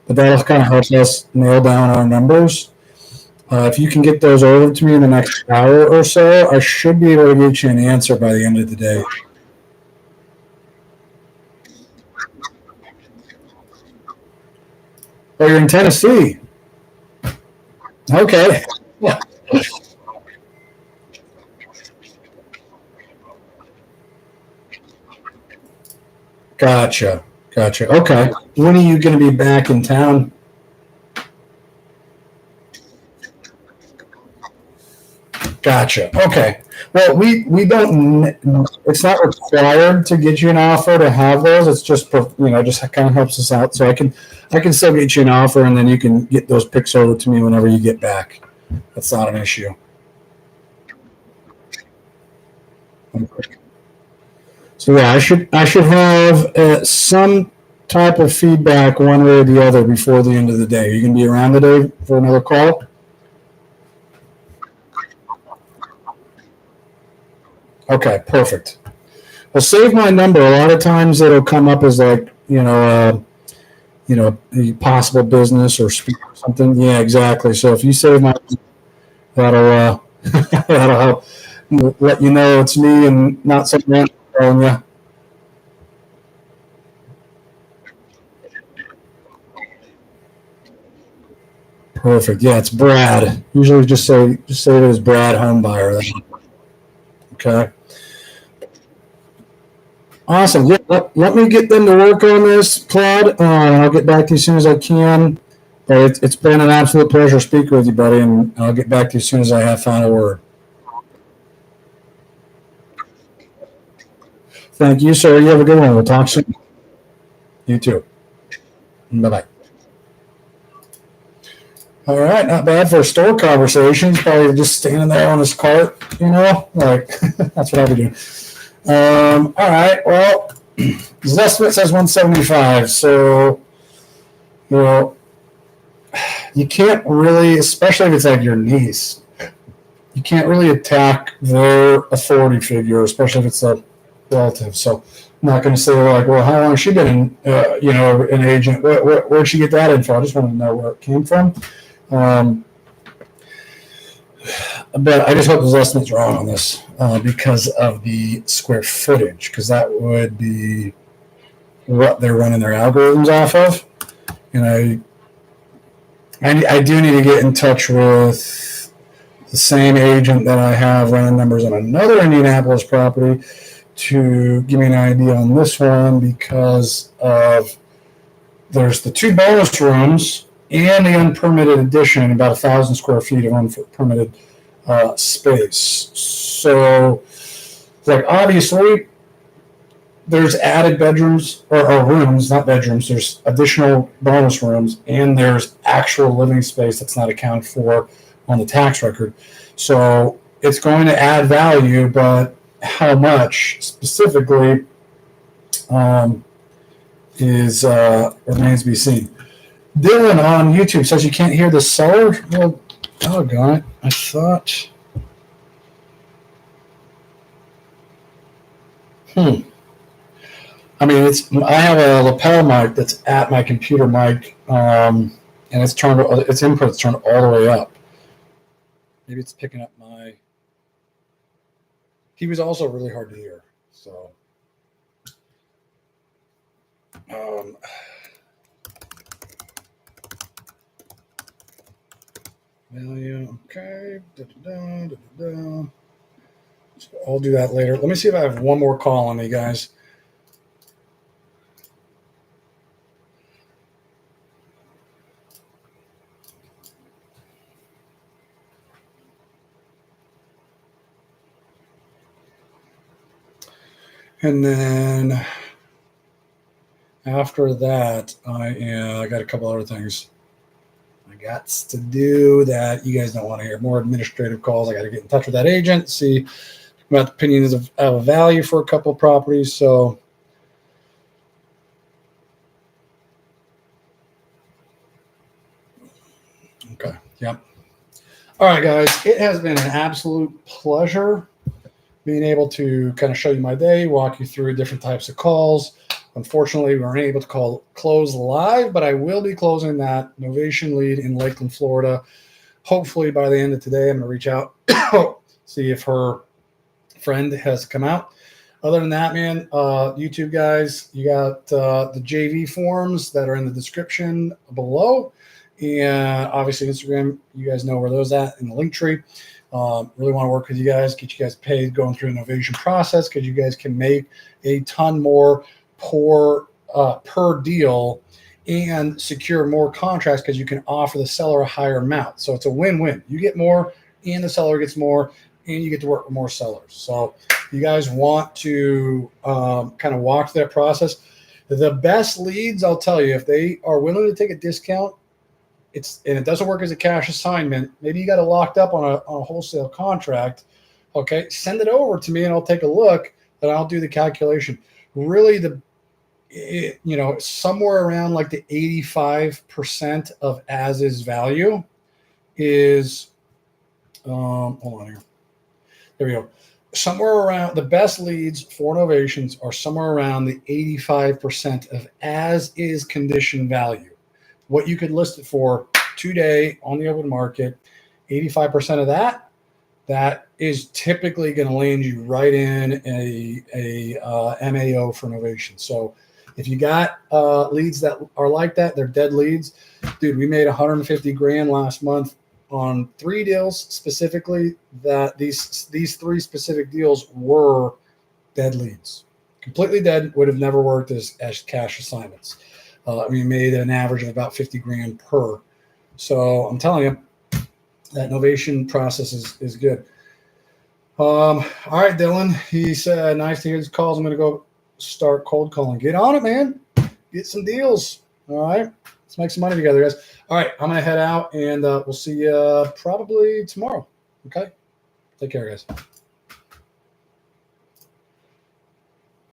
but that'll kind of help us nail down our numbers. If you can get those over to me in the next hour or so, I should be able to get you an answer by the end of the day. Oh, you're in Tennessee. Okay. Yeah. Gotcha. Gotcha. Okay. When are you going to be back in town? Gotcha. Okay. Well, we don't. It's not required to get you an offer to have those. It's just just kind of helps us out. So I can still get you an offer, and then you can get those pics over to me whenever you get back. That's not an issue. So yeah, I should have some type of feedback one way or the other before the end of the day. You can be around today for another call. Okay, perfect. Well, save my number. A lot of times it'll come up as like a possible business or speak or something. Yeah, exactly. So if you save my, that'll that'll help let you know it's me and not someone else calling you. Perfect. Yeah, it's Brad. Usually just say it as Brad Homebuyer. Okay. Awesome. Yeah, let me get them to work on this, Claude. I'll get back to you as soon as I can. But it's been an absolute pleasure speaking with you, buddy, and I'll get back to you as soon as I have final word. Thank you, sir. You have a good one. We'll talk soon. You too. Bye bye. All right, not bad for a store conversation. He's probably just standing there on his cart, like that's what I'll be doing. All right. Well, his estimate says 175. So, well, you can't really, especially if it's like your niece, you can't really attack their authority figure, especially if it's a relative. So I'm not going to say like, well, how long has she been, an agent? Where'd she get that info? I just wanted to know where it came from. But I just hope his estimate's wrong on this because of the square footage, because that would be what they're running their algorithms off of. And I do need to get in touch with the same agent that I have running numbers on another Indianapolis property to give me an idea on this one, because of there's the 2 bonus rooms and the unpermitted addition, about 1,000 square feet of unpermitted space. So, like, obviously, there's added bedrooms or rooms, not bedrooms. There's additional bonus rooms, and there's actual living space that's not accounted for on the tax record. So it's going to add value, but how much specifically is remains to be seen. Dylan on YouTube says you can't hear the seller. Well, doggone it! I thought. I mean, I have a lapel mic that's at my computer mic, and its input's turned all the way up. Maybe it's picking up my. He was also really hard to hear, so. Value, okay. So I'll do that later. Let me see if I have one more call on me, guys. And then after that, I got a couple other things I got to do that you guys don't want to hear. More administrative calls. I got to get in touch with that agent, see about the opinions of value for a couple of properties. So, okay, yep. All right, guys, it has been an absolute pleasure being able to kind of show you my day, walk you through different types of calls. Unfortunately, we weren't able to close live, but I will be closing that Novation lead in Lakeland, Florida. Hopefully by the end of today, I'm going to reach out, see if her friend has come out. Other than that, man, YouTube guys, you got the JV forms that are in the description below. And obviously Instagram, you guys know where those at in the link tree. Really want to work with you guys, get you guys paid going through the Novation process, because you guys can make a ton more per deal and secure more contracts, because you can offer the seller a higher amount. So it's a win-win. You get more and the seller gets more, and you get to work with more sellers. So you guys want to kind of walk through that process. The best leads, I'll tell you, if they are willing to take a discount, and it doesn't work as a cash assignment, maybe you got it locked up on a wholesale contract. Okay, send it over to me and I'll take a look, and I'll do the calculation. Really, somewhere around like the 85% of as is value is, hold on here. There we go. Somewhere around, the best leads for Novations are somewhere around the 85% of as is condition value. What you could list it for today on the open market, 85% of that is typically going to land you right in a MAO for Novation. So if you got leads that are like that, they're dead leads. Dude, we made 150 grand last month on 3 deals specifically. That these 3 specific deals were dead leads, completely dead. Would have never worked as cash assignments. We made an average of about 50 grand per. So I'm telling you, that Novation process is good. All right, Dylan. He said, nice to hear these calls. I'm going to go start cold calling. Get on it, man. Get some deals. All right. Let's make some money together, guys. All right. I'm going to head out, and we'll see you probably tomorrow. Okay. Take care, guys.